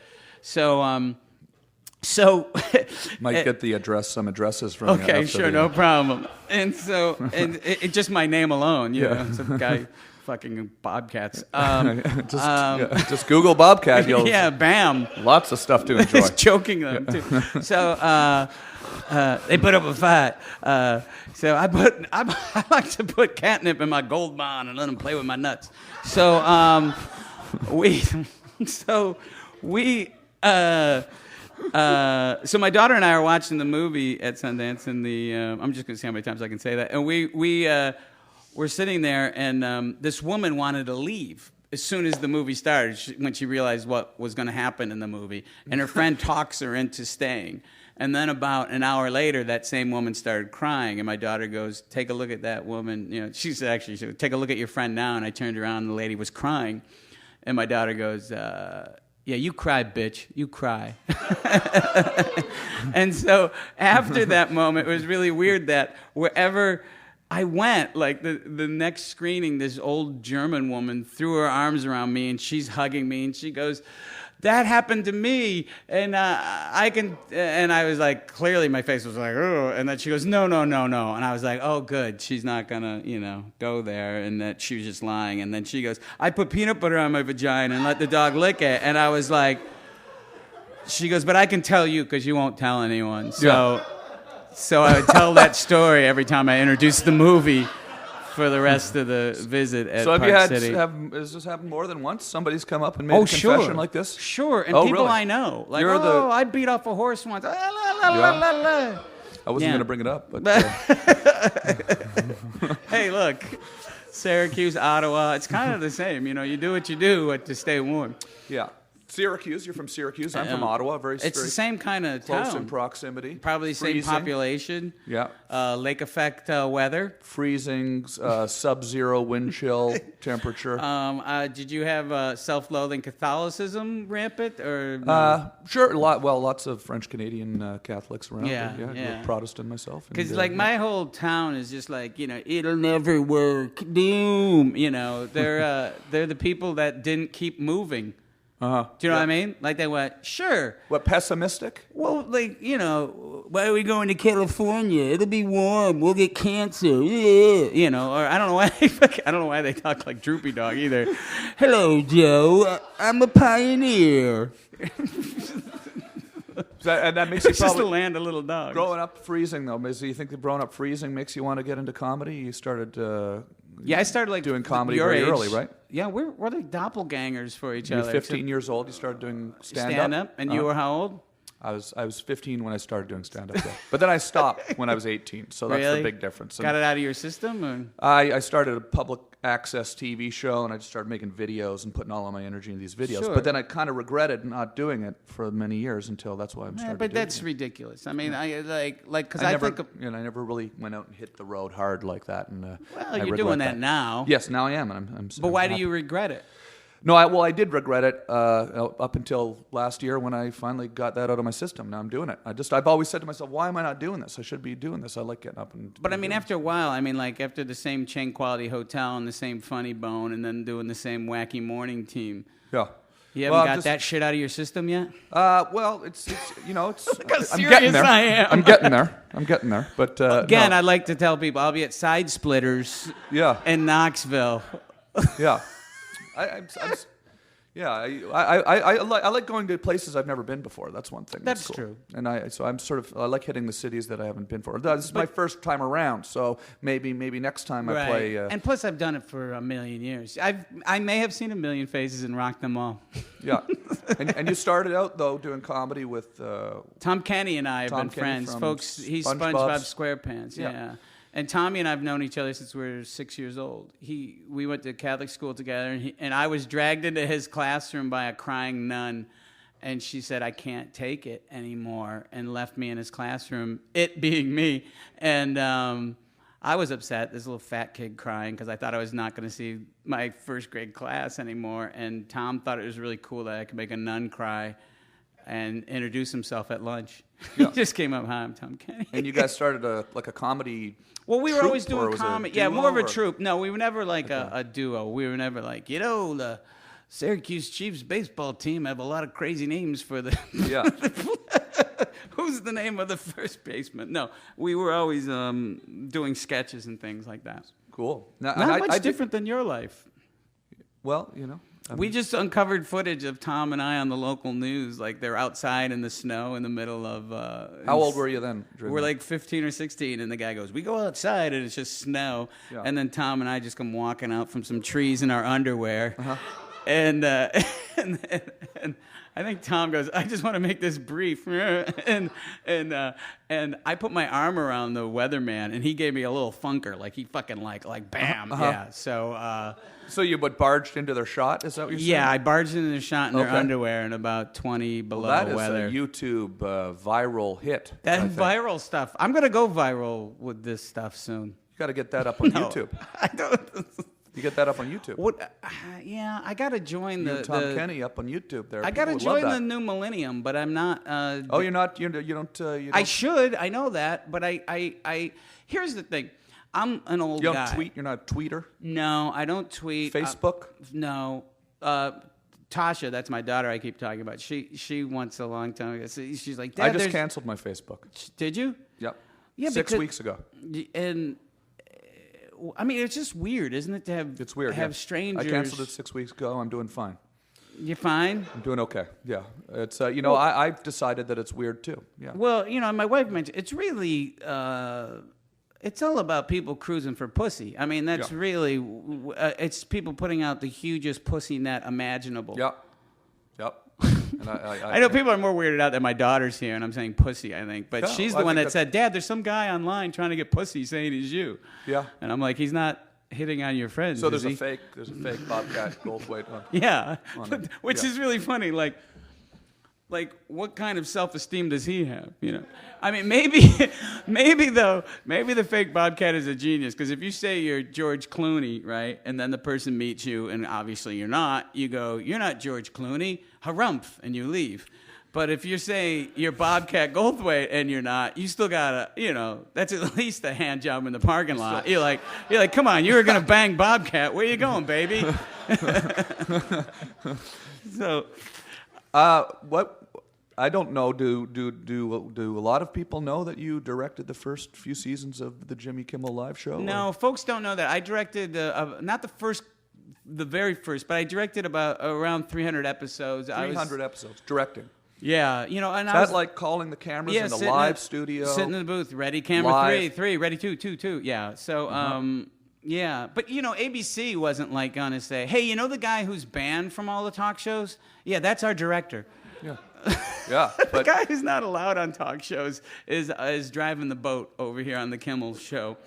might get some addresses from. Okay, sure, no problem. And so, it just my name alone, some guy fucking Bobcats. Just Google Bobcat. Bam. Lots of stuff to enjoy. Choking them too. So they put up a fight. So I like to put catnip in my gold bond and let them play with my nuts. So so my daughter and I are watching the movie at Sundance, and I'm just going to see how many times I can say that. And we're sitting there, and this woman wanted to leave as soon as the movie started when she realized what was going to happen in the movie. And her friend talks her into staying. And then about an hour later, that same woman started crying, and my daughter goes, "Take a look at that woman." She said, "Take a look at your friend now." And I turned around, and the lady was crying. And my daughter goes, "Yeah, you cry, bitch. You cry." And so after that moment, it was really weird that wherever I went, like the next screening, this old German woman threw her arms around me, and she's hugging me, and she goes, "That happened to me, and and I was like, clearly my face was like, oh, and then she goes, no, and I was like, oh, good, she's not gonna, go there, and that she was just lying, and then she goes, "I put peanut butter on my vagina and let the dog lick it," and I was like, she goes, "But I can tell you because you won't tell anyone," so I would tell that story every time I introduced the movie. For the rest of the visit at Park City. Has this happened more than once? Somebody's come up and made a confession like this? Sure, and people really? I know. Like, I beat off a horse once. La, la, la, la, la. I wasn't going to bring it up. But hey, look, Syracuse, Ottawa, it's kind of the same. You do what you do to stay warm. Yeah. Syracuse, you're from Syracuse. I'm from Ottawa. It's the same kind of close town. in proximity. Probably the same population. Yeah. Lake effect weather. Freezing, sub-zero wind chill temperature. Did you have self-loathing Catholicism rampant or? No? Sure. Lots of French Canadian Catholics around. Yeah. I grew up Protestant myself. Because my whole town is just like it'll never work. Doom. They're the people that didn't keep moving. Uh-huh. Do you know what I mean? Like they went, sure. What, pessimistic? Well, why are we going to California? It'll be warm. We'll get cancer. Or I don't know why they talk like Droopy Dog either. Hello, Joe. I'm a pioneer. And that makes you it's probably... just to land a little dog. Growing up freezing, though. Do you think that growing up freezing makes you want to get into comedy? You started... I started doing comedy very early, right? Yeah, we're like doppelgangers for each you other. You're 15 years old. You started doing stand-up. And you were how old? I was 15 when I started doing stand-up, but then I stopped when I was 18, so that's the big difference. Got it out of your system? Or? I started a public access TV show, and I just started making videos and putting all of my energy into these videos. Sure. But then I kind of regretted not doing it for many years until that's why I'm starting But doing that's it. ridiculous. I mean, I because I think... I never really went out and hit the road hard like that. And Well, you're doing that now. Yes, now I am, and I'm But why happy. do you regret it? No, I did regret it up until last year when I finally got that out of my system. Now I'm doing it. I've always said to myself, why am I not doing this? I should be doing this. I like getting up and. But I mean, after a while, after the same chain quality hotel and the same Funny Bone, and then doing the same wacky morning team. Yeah. You haven't got that shit out of your system yet? Well, it's Look how I'm serious getting there. I am. I'm getting there. But again, no. I'd like to tell people I'll be at Side Splitters. Yeah. In Knoxville. Yeah. I like going to places I've never been before. That's one thing. That's cool. true. And I like hitting the cities that I haven't been for. This is my first time around, so maybe next time I play. And plus, I've done it for a million years. I may have seen a million faces and rocked them all. Yeah. And you started out though doing comedy with Tom Kenny and I have Tom been Kenny friends, from folks. He's SpongeBob SquarePants. Yeah. Yeah. And Tommy and I have known each other since we were 6 years old. We went to Catholic school together, and I was dragged into his classroom by a crying nun, and she said, I can't take it anymore, and left me in his classroom, it being me. And I was upset, this little fat kid crying, because I thought I was not going to see my first grade class anymore. And Tom thought it was really cool that I could make a nun cry and introduce himself at lunch. Yeah. He just came up, hi, I'm Tom Kenny. And you guys started a comedy. Well, we were troupe, always or doing was it a comedy. Yeah, duo, more of a or- troupe. No, we were never like a duo. We were never like, the Syracuse Chiefs baseball team have a lot of crazy names for the... Yeah. Who's the name of the first baseman? No, we were always doing sketches and things like that. Cool. Now, Not much different than your life. Well, We just uncovered footage of Tom and I on the local news. Like, they're outside in the snow in the middle of... how old were you then? We're like 15 or 16, and the guy goes, we go outside, and it's just snow. Yeah. And then Tom and I just come walking out from some trees in our underwear. Uh-huh. And I think Tom goes, I just want to make this brief. And I put my arm around the weatherman, and he gave me a little funker. Like, he fucking like bam. Uh-huh. Yeah, so... So you barged into their shot? Is that what you're saying? Yeah, I barged into the shot in their Okay. underwear in about 20 below Well, that is weather. a YouTube viral hit. I That think. viral stuff. I'm going to go viral with this stuff soon. You got to get that up on No, YouTube. I don't. You get that up on YouTube. What? Yeah, I got to join You the... and Tom Kenny up on YouTube there. I got to People would love join the that. new millennium, but I'm not... Oh, you're not. You don't. I should. I know that, but I here's the thing. I'm an old You guy. don't tweet. You're not a tweeter. No, I don't tweet. Facebook. No. Tasha, that's my daughter I keep talking about. She wants a long time ago. She's like, Dad, I just there's- canceled my Facebook. Did you? Yep. Yeah, 6 because- weeks ago. And I mean, it's just weird, isn't it, to have It's weird. have yeah. strangers? I canceled it 6 weeks ago. I'm doing fine. You fine? I'm doing okay. Yeah. It's I've decided that it's weird too. Yeah. Well, my wife mentioned it's really it's all about people cruising for pussy. I mean, that's Yeah. really it's people putting out the hugest pussy net imaginable. Yep. Yep. And I know people are more weirded out that my daughter's here and I'm saying pussy, I think. But Yeah, she's I the one think that said, Dad, there's some guy online trying to get pussy saying he's you. Yeah. And I'm like, he's not hitting on your friends. So is there's he? a fake Bobcat Goldthwait one. Yeah. On it. Which Yeah. is really funny. Like, what kind of self-esteem does he have? I mean, maybe the fake Bobcat is a genius, because if you say you're George Clooney, right, and then the person meets you, and obviously you're not, you go, you're not George Clooney, harumph, and you leave. But if you say you're Bobcat Goldthwait and you're not, you still gotta, that's at least a hand job in the parking lot. You're like, come on, you were gonna bang Bobcat. Where you going, baby? So, What? I don't know. Do a lot of people know that you directed the first few seasons of the Jimmy Kimmel Live Show? no, folks don't know that. I directed not the very first, but I directed around 300 episodes. 300 episodes directing. Yeah, and Is I was that like calling the cameras in the sitting live at- studio? sitting in the booth, ready, camera, Live. three, ready, two. Yeah, so yeah, but ABC wasn't like gonna say, hey, the guy who's banned from all the talk shows? Yeah, that's our director. Yeah. Yeah, The but guy who's not allowed on talk shows is driving the boat over here on the Kimmel show.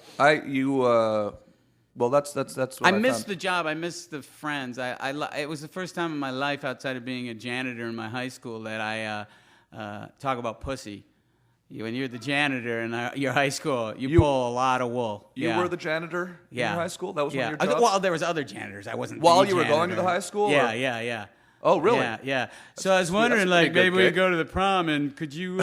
Well, that's what I I missed found. the job. I missed the friends. It was the first time in my life outside of being a janitor in my high school that I talk about pussy. When you're the janitor in your high school, you pull a lot of wool. You were the janitor in your high school? That was one of your jobs? Well, there was other janitors. I wasn't While the you were going to janitor. the high school? Yeah, or? yeah. Oh, really? Yeah. So I was wondering, that's a pretty good maybe we gig. go to the prom, and could you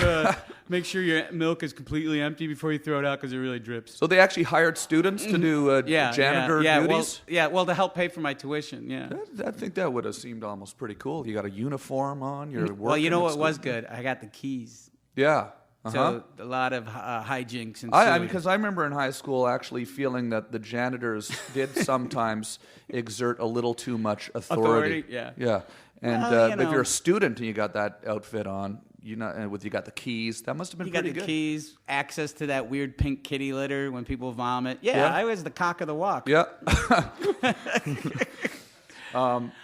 make sure your milk is completely empty before you throw it out because it really drips? So they actually hired students to do janitor duties? Well, to help pay for my tuition, yeah. I think that would have seemed almost pretty cool. You got a uniform on, you're working. Well, you know at what school. was good? I got the keys. Yeah. So a lot of hijinks and Because I remember in high school actually feeling that the janitors did sometimes exert a little too much authority. Yeah. And Well, if you're a student and you got that outfit on, you got the keys, that must have been You got pretty the good. keys, access to that weird pink kitty litter when people vomit. Yeah, Yeah. I was the cock of the walk. Yeah.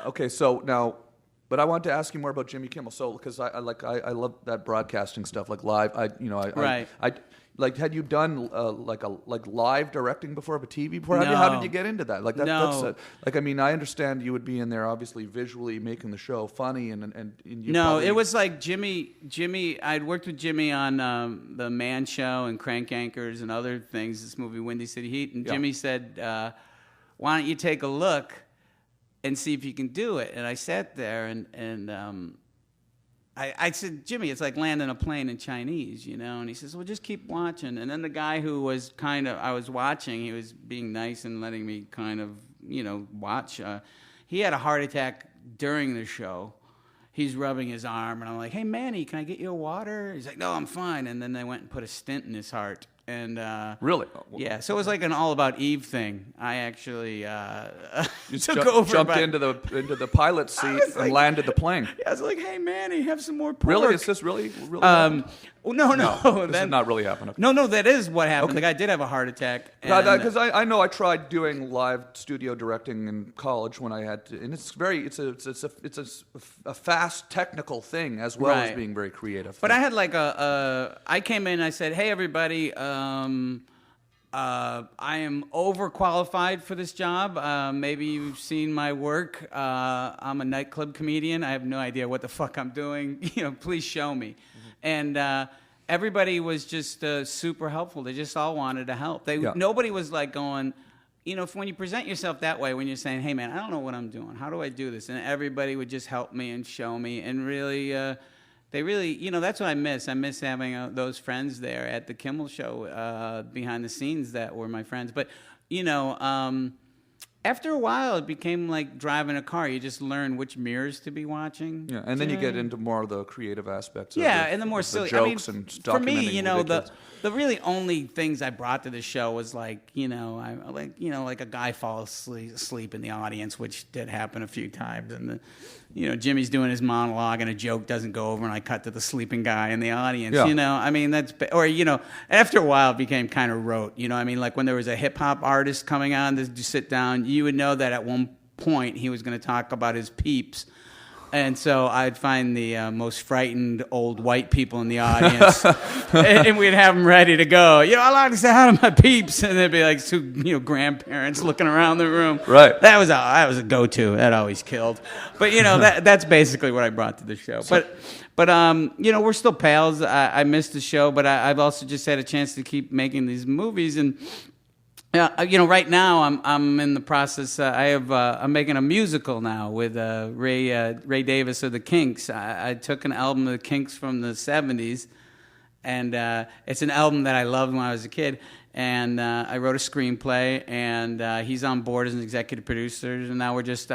Okay, so now, but I wanted to ask you more about Jimmy Kimmel. So, because I love that broadcasting stuff, like live. Right. Had you done like live directing before, but TV before? No. How did you get into that? No. I understand you would be in there, obviously visually making the show funny, and you No, probably, it was like Jimmy. I'd worked with Jimmy on the Man Show and Crank Anchors and other things. This movie, Windy City Heat, and Yeah. Jimmy said, "Why don't you take a look and see if you can do it?" And I sat there and I said, "Jimmy, it's like landing a plane in Chinese, you know?" And he says, "Well, just keep watching." And then the guy who was I was watching, he was being nice and letting me kind of, watch. He had a heart attack during the show. He's rubbing his arm, and I'm like, "Hey, Manny, can I get you a water?" He's like, "No, I'm fine." And then they went and put a stent in his heart. And really. yeah, so it was like an All About Eve thing. I actually You took over. jumped but- into the pilot seat was and like- landed the plane. I was like, "Hey, Manny, have some more pork." Really? Is this really happened? No. This is not really happening. No, that is what happened. Okay. The guy did have a heart attack. and- Because I know I tried doing live studio directing in college when I had to, and it's a fast technical thing as well as Right. being very creative. But I had like I came in and I said, "Hey, everybody, I am overqualified for this job. Maybe you've seen my work. I'm a nightclub comedian. I have no idea what the fuck I'm doing. Please show me." And everybody was just super helpful. They just all wanted to help. Nobody was like going, when you present yourself that way, when you're saying, "Hey, man, I don't know what I'm doing. How do I do this?" And everybody would just help me and show me, and really. They really, that's what I miss. I miss having those friends there at the Kimmel show behind the scenes that were my friends. But, after a while, it became like driving a car. You just learn which mirrors to be watching. Yeah, and then you get into more of the creative aspects. And the more silly. jokes and for me, documenting the really only things I brought to the show was like, like a guy falls asleep in the audience, which did happen a few times, and Jimmy's doing his monologue and a joke doesn't go over, and I cut to the sleeping guy in the audience. Yeah. After a while, it became kind of rote. Like when there was a hip hop artist coming on to sit down, you would know that at one point he was going to talk about his peeps. And so I'd find the most frightened old white people in the audience, and we'd have them ready to go. I like to say hi to my peeps, and there'd be like two, grandparents looking around the room. Right. That was a go-to. That always killed. But that's basically what I brought to the show. But we're still pals. I missed the show, but I've also just had a chance to keep making these movies and. Right now I'm in the process. I'm making a musical now with Ray Davis of the Kinks. I took an album of the Kinks from the '70s, and it's an album that I loved when I was a kid. And I wrote a screenplay, and he's on board as an executive producer. And now we're just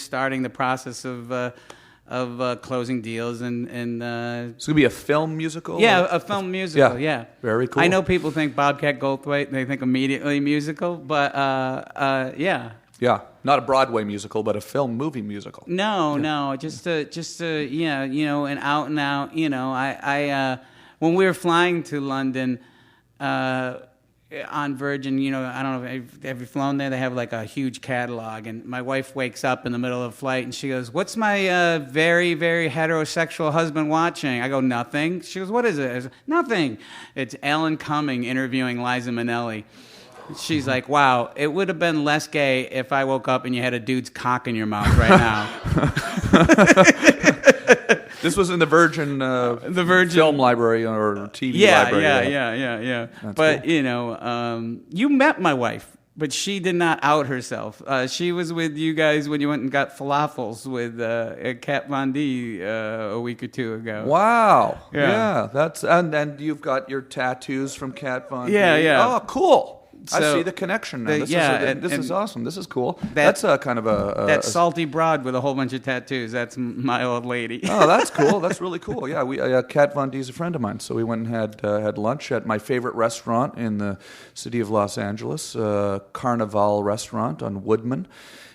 starting the process of closing deals and It's gonna be a film musical. yeah, a film musical. Yeah. Yeah, Very cool. I know people think Bobcat Goldthwait, they think immediately musical, but yeah. Yeah, not a Broadway musical, but a film movie musical. No, just an out and out. I when we were flying to London, on Virgin, I don't know, have you flown there? They have like a huge catalog, and my wife wakes up in the middle of a flight and she goes, "What's my very, very heterosexual husband watching?" I go, "Nothing." She goes, "What is it?" I said, "Nothing." It's Alan Cumming interviewing Liza Minnelli. She's like, "Wow, it would have been less gay if I woke up and you had a dude's cock in your mouth right now." This was in the Virgin film library or TV library. Yeah. But cool. You met my wife, but she did not out herself. She was with you guys when you went and got falafels with Kat Von D a week or two ago. Wow. Yeah. That's and you've got your tattoos from Kat Von D. Yeah. Oh, cool. I So, see the connection now. This is awesome. This is cool. That's a kind of that salty broad with a whole bunch of tattoos. That's my old lady. Oh, that's cool. That's really cool. Yeah, we Kat Von D is a friend of mine, so we went and had lunch at my favorite restaurant in the city of Los Angeles, Carnival Restaurant on Woodman.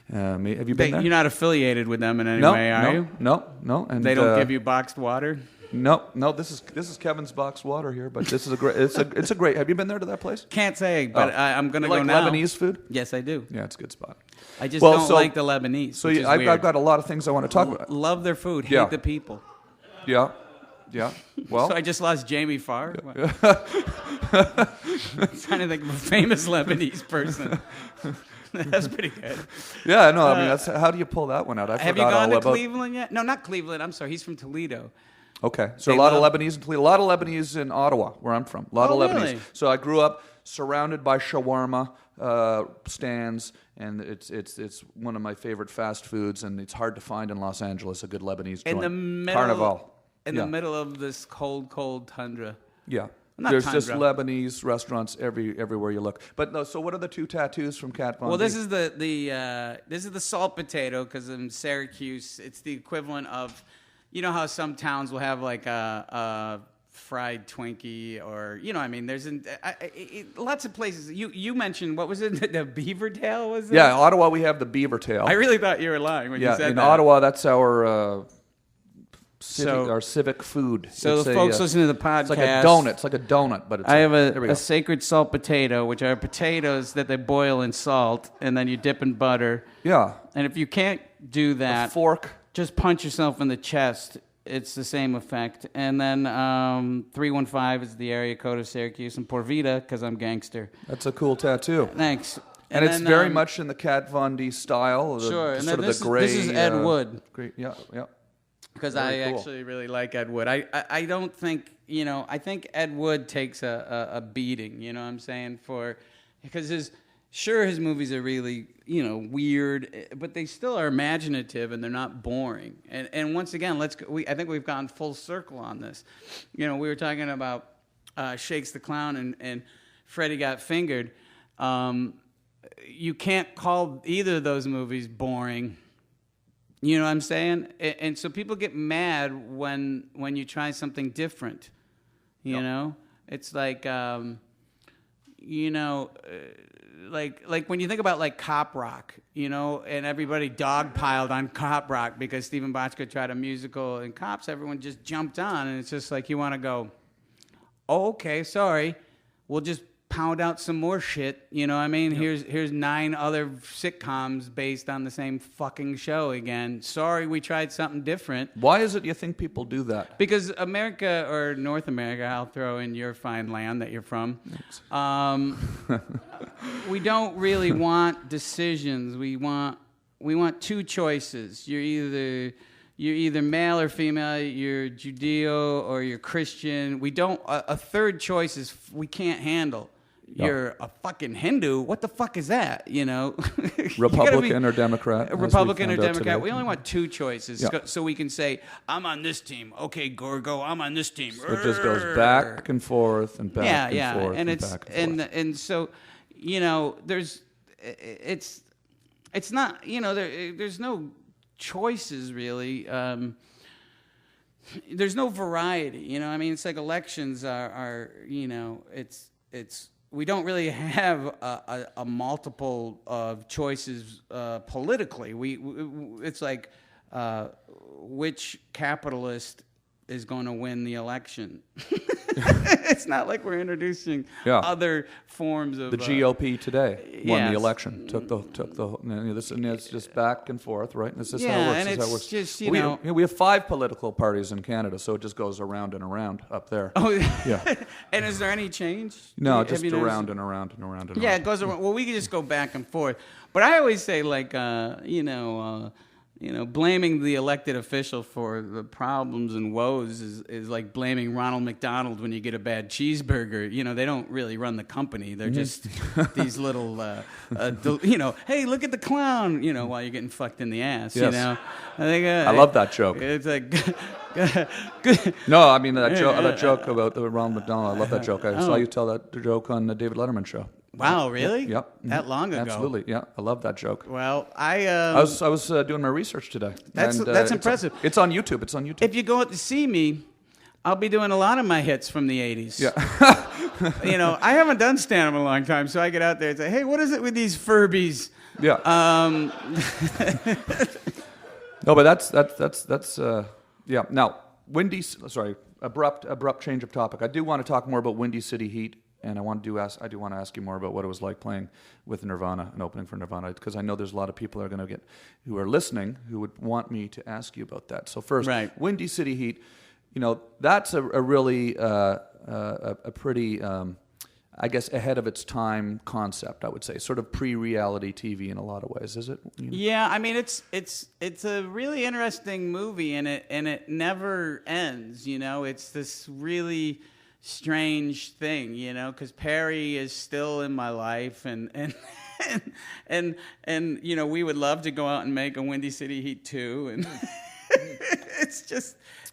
Have you been there? You're not affiliated with them in any way, are you? No. And they don't give you boxed water? No. This is Kevin's boxed water here, but this is a great. It's a great. Have you been there to that place? Can't say, but I'm gonna go like now. Lebanese food? Yes, I do. Yeah, it's a good spot. I just don't like the Lebanese. So which is I've weird. got a lot of things I want to talk about. Love their food, hate Yeah. the people. Yeah. Well, So I just lost Jamie Farr. I'm trying to think of a famous Lebanese person. That's pretty good. yeah, no. I mean, that's how do you pull that one out? I Have you forgot gone all to about. Cleveland yet? No, not Cleveland. I'm sorry. He's from Toledo. Okay, so They a lot love- of Lebanese in Toledo, a lot of Lebanese in Ottawa, where I'm from. A lot Oh, of Lebanese. really? So I grew up surrounded by shawarma stands, and it's one of my favorite fast foods, and it's hard to find in Los Angeles a good Lebanese joint. In the middle, Carnival. In Yeah. the middle of this cold tundra. Yeah. Not There's just tundra. Lebanese restaurants everywhere you look. But no, so what are the two tattoos from Kat Von Well, D? this is the salt potato because in Syracuse it's the equivalent of, how some towns will have like a fried Twinkie or there's lots of places. You mentioned what was it? The beaver tail was it? Yeah, Ottawa we have the beaver tail. I really thought you were lying when you said in that. Ottawa that's our So- our civic food. So It's the a, folks listening to the podcast, It's like a donut. It's like a donut, but it's I have there we go. a sacred salt potato, which are potatoes that they boil in salt, and then you dip in butter. Yeah. And if you can't do A that, fork. just punch yourself in the chest. It's the same effect. And then 315 is the area code of Syracuse, and Porvita, because I'm gangster. That's a cool tattoo. Thanks. And it's then, very much in the Cat Von D style. Sure. And Sort then of the gray. this is Ed Wood. Great. Yeah. Because Very I cool. actually really like Ed Wood. I don't think, I think Ed Wood takes a beating, you know what I'm saying? Because his movies are really, weird, but they still are imaginative and they're not boring. And once again, I think we've gone full circle on this. We were talking about Shakes the Clown and Freddy Got Fingered. You can't call either of those movies boring. You know what I'm saying? And so people get mad when you try something different. You know? It's like, like when you think about like Cop Rock, and everybody dogpiled on Cop Rock because Stephen Bochco tried a musical in Cops, everyone just jumped on, and it's just like you want to go, oh, okay, sorry, we'll just pound out some more shit, you know what I mean? Yep. Here's 9 other sitcoms based on the same fucking show again. Sorry, we tried something different. Why is it you think people do that? Because America, or North America, I'll throw in your fine land that you're from, we don't really want decisions. We want 2 choices. You're either male or female, you're Judeo or you're Christian. We don't, a third choice is we can't handle. You're a fucking Hindu. What the fuck is that? Republican or Democrat? Republican or Democrat. Today. We only want 2 choices, so we can say, I'm on this team. Okay, Gorgo, I'm on this team. So it just goes back and forth and back and forth and and it's back and forth. and so it's not there's no choices really. There's no variety. I mean, it's like elections are it's. We don't really have a multiple of choices politically. It's like which capitalist is going to win the election. It's not like we're introducing other forms of the GOP today won the election. Took the this, and it's just back and forth, right? And this is how it works. And it's how it works. just we have 5 political parties in Canada, so it just goes around and around up there. Oh yeah. And is there any change? No, just around and around and around and around. Yeah, it goes around. Well, we can just go back and forth. But I always say, like, blaming the elected official for the problems and woes is like blaming Ronald McDonald when you get a bad cheeseburger. They don't really run the company. They're just these little, hey, look at the clown, while you're getting fucked in the ass, Yes. I love that joke. It's like... No, I mean, that joke about the Ronald McDonald, I love that joke. I saw you tell that joke on the David Letterman show. Wow, really? Yep. That long ago? Absolutely, yeah. I love that joke. Well, I was doing my research today. That's impressive. It's on YouTube. It's on YouTube. If you go out to see me, I'll be doing a lot of my hits from the 80s. Yeah. I haven't done stand-up in a long time, so I get out there and say, hey, what is it with these Furbies? Yeah. No, but that's yeah. Now, abrupt change of topic. I do want to talk more about Windy City Heat. And I do want to ask you more about what it was like playing with Nirvana and opening for Nirvana, because I know there's a lot of people who are listening who would want me to ask you about that. So first, Windy City Heat, that's a really a pretty I guess ahead of its time concept. I would say sort of pre-reality TV in a lot of ways. Is it? Yeah, I mean it's a really interesting movie, and it never ends. It's this really strange thing, because Perry is still in my life, and we would love to go out and make a Windy City Heat 2, and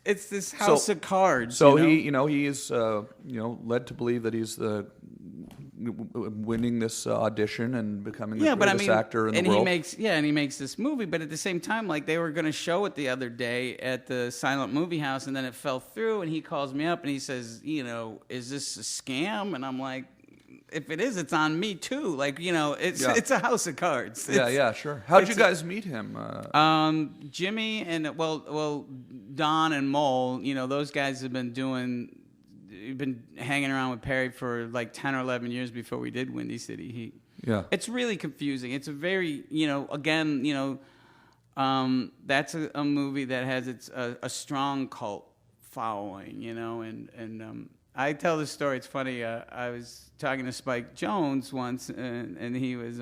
it's this house of cards. So he is led to believe that he's winning this audition and becoming the greatest actor in the world. He makes this movie, but at the same time, like, they were going to show it the other day at the Silent Movie House, and then it fell through, and he calls me up and he says, is this a scam? And I'm like, if it is, it's on me too. Like, it's a house of cards. Yeah, sure. How did you guys meet him? Jimmy and Don and Mole, those guys have been hanging around with Perry for like 10 or 11 years before we did Windy City Heat. Yeah. It's really confusing. It's a very, that's a movie that has a strong cult following, and I tell this story. It's funny. I was talking to Spike Jonze once, and he was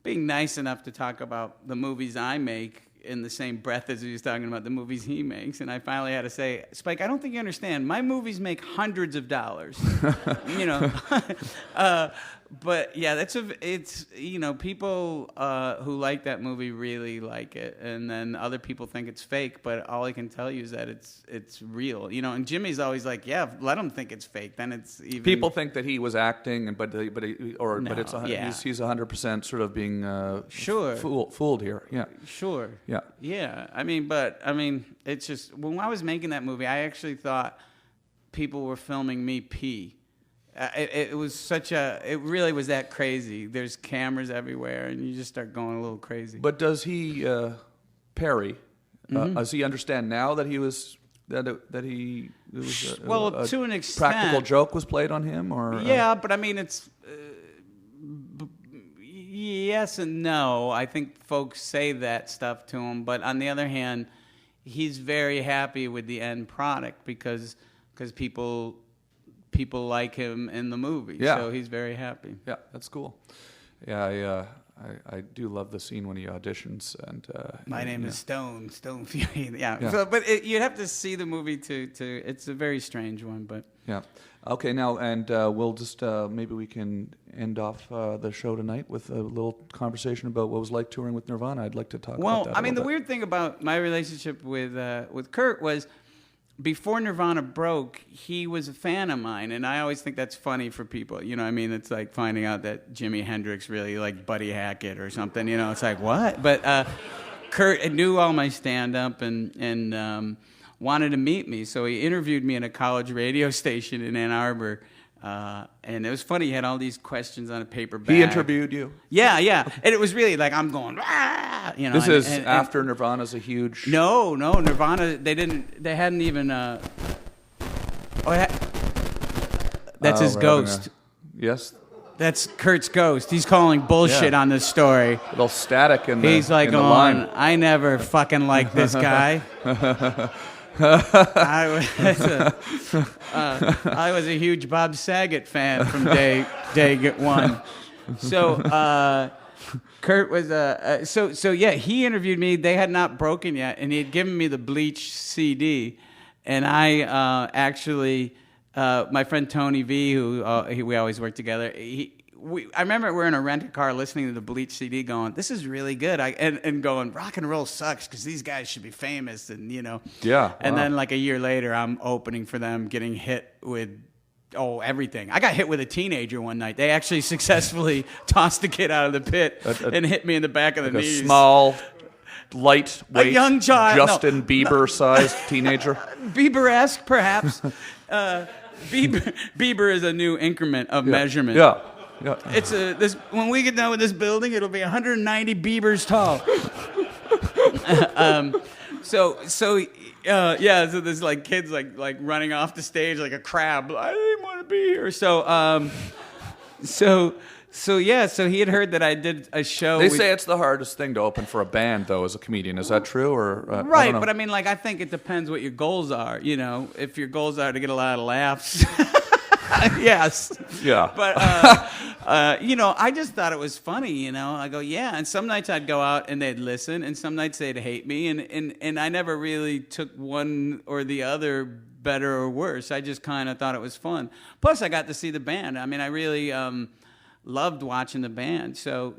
being nice enough to talk about the movies I make in the same breath as he was talking about the movies he makes. And I finally had to say, Spike, I don't think you understand. My movies make hundreds of dollars. But yeah, people who like that movie really like it, and then other people think it's fake. But all I can tell you is that it's real, And Jimmy's always like, yeah, let them think it's fake. Then it's even people think that he was acting, but it's he's 100% sort of being fooled here. Yeah, sure. Yeah. I mean, it's just when I was making that movie, I actually thought people were filming me pee. It really was that crazy. There's cameras everywhere, and you just start going a little crazy. But does he, Perry, does he understand now that he was to an extent, practical joke was played on him, or but I mean it's yes and no. I think folks say that stuff to him, but on the other hand, he's very happy with the end product because people like him in the movie, so he's very happy. Yeah, that's cool. Yeah, I do love the scene when he auditions. And my name is Stone Fury. Yeah. So, but you'd have to see the movie to. It's a very strange one, but yeah. Okay, now and we'll just maybe we can end off the show tonight with a little conversation about what it was like touring with Nirvana. I'd like to talk about that. Well, I mean, the weird thing about my relationship with Kurt was, before Nirvana broke, he was a fan of mine, and I always think that's funny for people. You know what I mean? It's like finding out that Jimi Hendrix really liked Buddy Hackett or something. It's like, what? But Kurt knew all my stand-up and wanted to meet me, so he interviewed me at a college radio station in Ann Arbor. And it was funny. He had all these questions on a paper bag. He interviewed you? Yeah. And it was really like, I'm going, This is after Nirvana's a huge... No, Nirvana, they hadn't even... That's his ghost. Yes. That's Kurt's ghost. He's calling bullshit on this story. A little static in the He's like, in the line. I never fucking liked this guy. I was a huge Bob Saget fan from day one. So Kurt was so yeah, he interviewed me. They had not broken yet, and he had given me the Bleach CD, and I actually. My friend Tony V, who we always work together, I remember we were in a rent-a-car listening to the Bleach CD going, this is really good, and going, rock and roll sucks because these guys should be famous, and Yeah. And then like a year later, I'm opening for them, getting hit with everything. I got hit with a teenager one night. They actually successfully tossed the kid out of the pit and hit me in the back of the knees. A small, lightweight, a young child, Justin Bieber-sized teenager. Bieber-esque, perhaps. Bieber is a new increment of measurement. Yeah. It's when we get done with this building, it'll be 190 Biebers tall. So there's like kids like running off the stage like a crab. I didn't want to be here. So he had heard that I did a show. They say it's the hardest thing to open for a band, though, as a comedian. Is that true, or right? I don't know. But I mean, like, I think it depends what your goals are. If your goals are to get a lot of laughs, yes. Yeah. But I just thought it was funny. I go, yeah. And some nights I'd go out and they'd listen, and some nights they'd hate me, and I never really took one or the other better or worse. I just kind of thought it was fun. Plus, I got to see the band. I mean, I really. Loved watching the band, so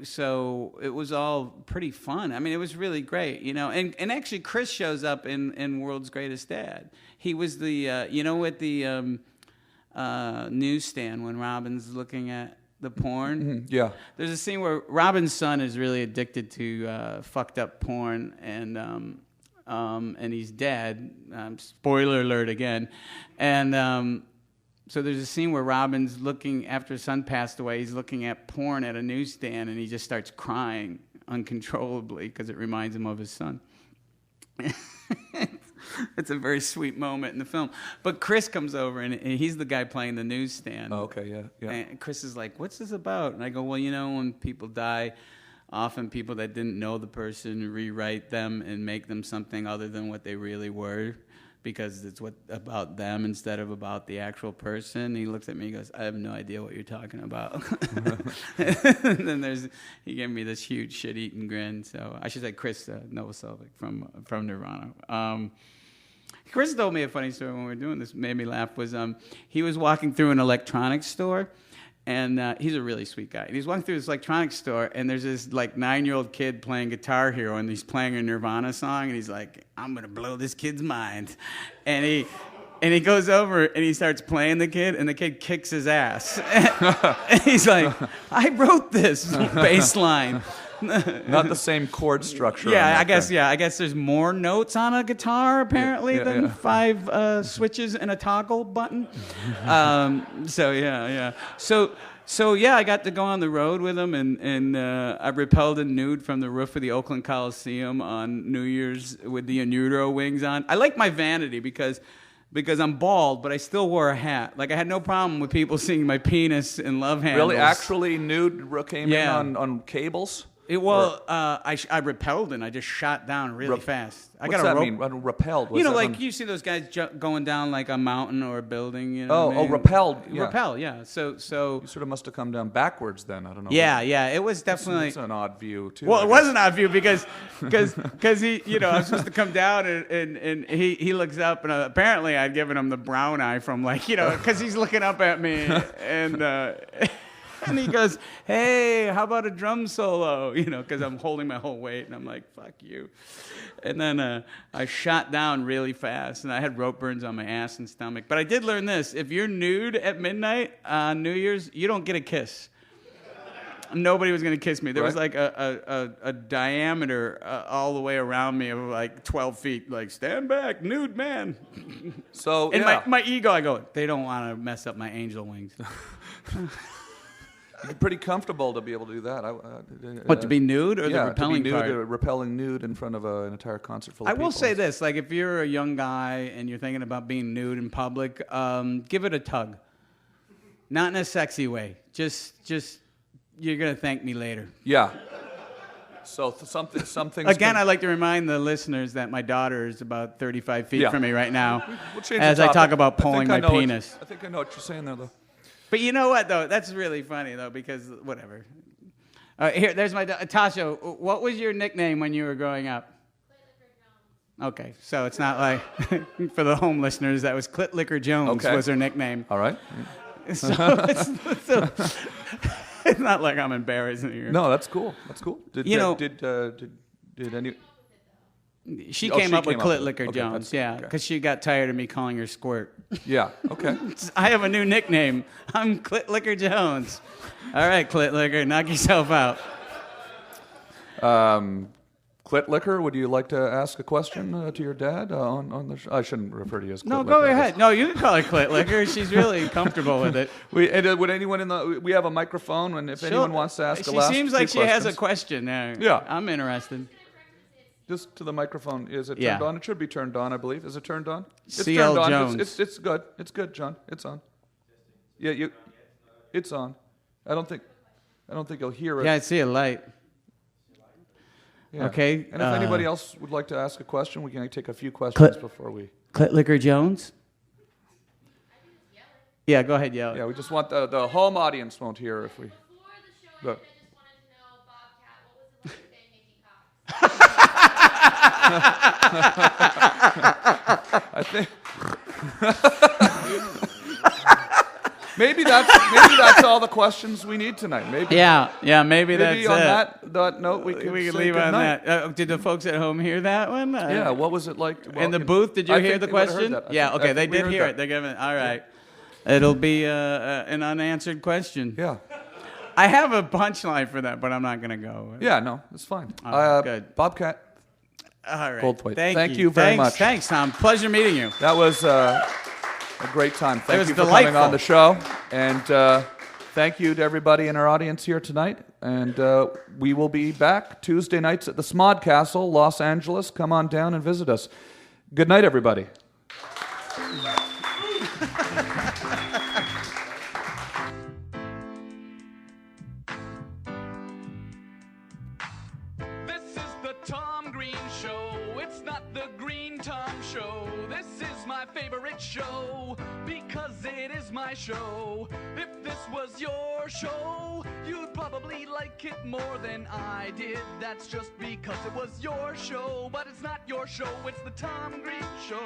it was all pretty fun. I mean, it was really great, And actually, Chris shows up in World's Greatest Dad. He was the at the newsstand when Robin's looking at the porn. Mm-hmm. Yeah. There's a scene where Robin's son is really addicted to fucked up porn, and he's dead. Spoiler alert again, and. So there's a scene where Robin's looking, after his son passed away, he's looking at porn at a newsstand, and he just starts crying uncontrollably because it reminds him of his son. It's a very sweet moment in the film. But Chris comes over, and he's the guy playing the newsstand. Oh, okay, yeah. And Chris is like, what's this about? And I go, well, when people die, often people that didn't know the person rewrite them and make them something other than what they really were, because it's about them instead of about the actual person. He looks at me and goes, I have no idea what you're talking about. And then he gave me this huge shit-eating grin. So I should say Chris Novoselic from Nirvana. Chris told me a funny story when we were doing this, made me laugh, was he was walking through an electronics store, and he's a really sweet guy. And he's walking through this electronics store, and there's this 9-year-old kid playing Guitar Hero, and he's playing a Nirvana song, and he's like, I'm gonna blow this kid's mind. And he goes over and he starts playing the kid, and the kid kicks his ass. And he's like, I wrote this bass line. Not the same chord structure. Yeah, I guess there's more notes on a guitar apparently than 5 switches and a toggle button. So I got to go on the road with him, and I rappelled a nude from the roof of the Oakland Coliseum on New Year's with the Inutero wings on. I like my vanity because I'm bald, but I still wore a hat. Like, I had no problem with people seeing my penis and love handles. Really, actually nude came in on cables? I repelled and I just shot down really fast. What's that mean? Repelled? You see those guys going down like a mountain or a building. Repelled. Yeah. Repel, yeah. So you sort of must have come down backwards then. I don't know. Yeah. It was definitely. It's an odd view too. Well, it was an odd view because he, I was supposed to come down and he looks up, and apparently I'd given him the brown eye from because he's looking up at me and. And he goes, hey, how about a drum solo? Because I'm holding my whole weight, and I'm like, fuck you. And then I shot down really fast, and I had rope burns on my ass and stomach. But I did learn this. If you're nude at midnight on New Year's, you don't get a kiss. Nobody was going to kiss me. There was like a diameter all the way around me of like 12 feet. Like, stand back, nude man. So, and my ego, I go, they don't want to mess up my angel wings. You're pretty comfortable to be able to do that. To be nude or the repelling to be nude, part? Repelling nude in front of an entire concert full of people. I will say this, if you're a young guy and you're thinking about being nude in public, give it a tug. Not in a sexy way. Just you're gonna thank me later. Yeah. So something. Again, I'd like to remind the listeners that my daughter is about 35 feet from me right now, We'll change as the I topic. talk about pulling my penis. I think I know what you're saying there, though. But you know what, though? That's really funny, though, because whatever. Here, there's my Tasha. What was your nickname when you were growing up? Okay, so it's not like for the home listeners, that was Clit Liquor Jones was her nickname. All right. So it's not like I'm embarrassing you. No, that's cool. That's cool. Did any? She came up with Clit Liquor okay, Jones, because she got tired of me calling her Squirt. Yeah. Okay. I have a new nickname. I'm Clit Liquor Jones. All right, Clit Liquor, knock yourself out. Clit Liquor, would you like to ask a question to your dad on the show? I shouldn't refer to you as Clit No, Liquor. go ahead. No, you can call her Clit Liquor. She's really comfortable with it. Would anyone we have a microphone, and if anyone wants to ask a last She seems like she has a question. Yeah. I'm interested. Just to the microphone. Is it turned Yeah. on? It should be turned on, I believe. Is it turned on? It's C.L. turned on. Jones. It's good. It's good, John. It's on. Yeah, it's on. I don't think you'll hear it. Yeah, I see a light. Yeah. Okay. And if anybody else would like to ask a question, we can take a few questions before we. Clit Liquor Jones? Yeah, go ahead, yell. Yeah, we just want the home audience won't hear if we. Before the show, Look. I just wanted to know, Bobcat, what was the worst day making cock? I think. maybe that's all the questions we need tonight. Maybe. Yeah, maybe that's Maybe on it. that note we can We say can leave on goodnight. that. Did the folks at home hear that one? Yeah, what was it like? In the booth, did you I hear think the they would've heard question? that. Yeah, okay, they we did heard hear that. it. They're giving. All right, it'll be an unanswered question. Yeah. I have a punchline for that, but I'm not gonna go. Yeah, no, it's fine. Good. Bobcat, All right. Goldthwait. Thank you very much. Thanks, Tom. Pleasure meeting you. that was a great time. Thank was you for coming on delightful. the show. And thank you to everybody in our audience here tonight. And we will be back Tuesday nights at the SModCastle, Los Angeles. Come on down and visit us. Good night, everybody. This is the Tom Green Show. It's not the Green Tom Show. This is my favorite show because it is my show. If this was your show, you'd probably like it more than I did. That's just because it was your show. But it's not your show, it's the Tom Green Show.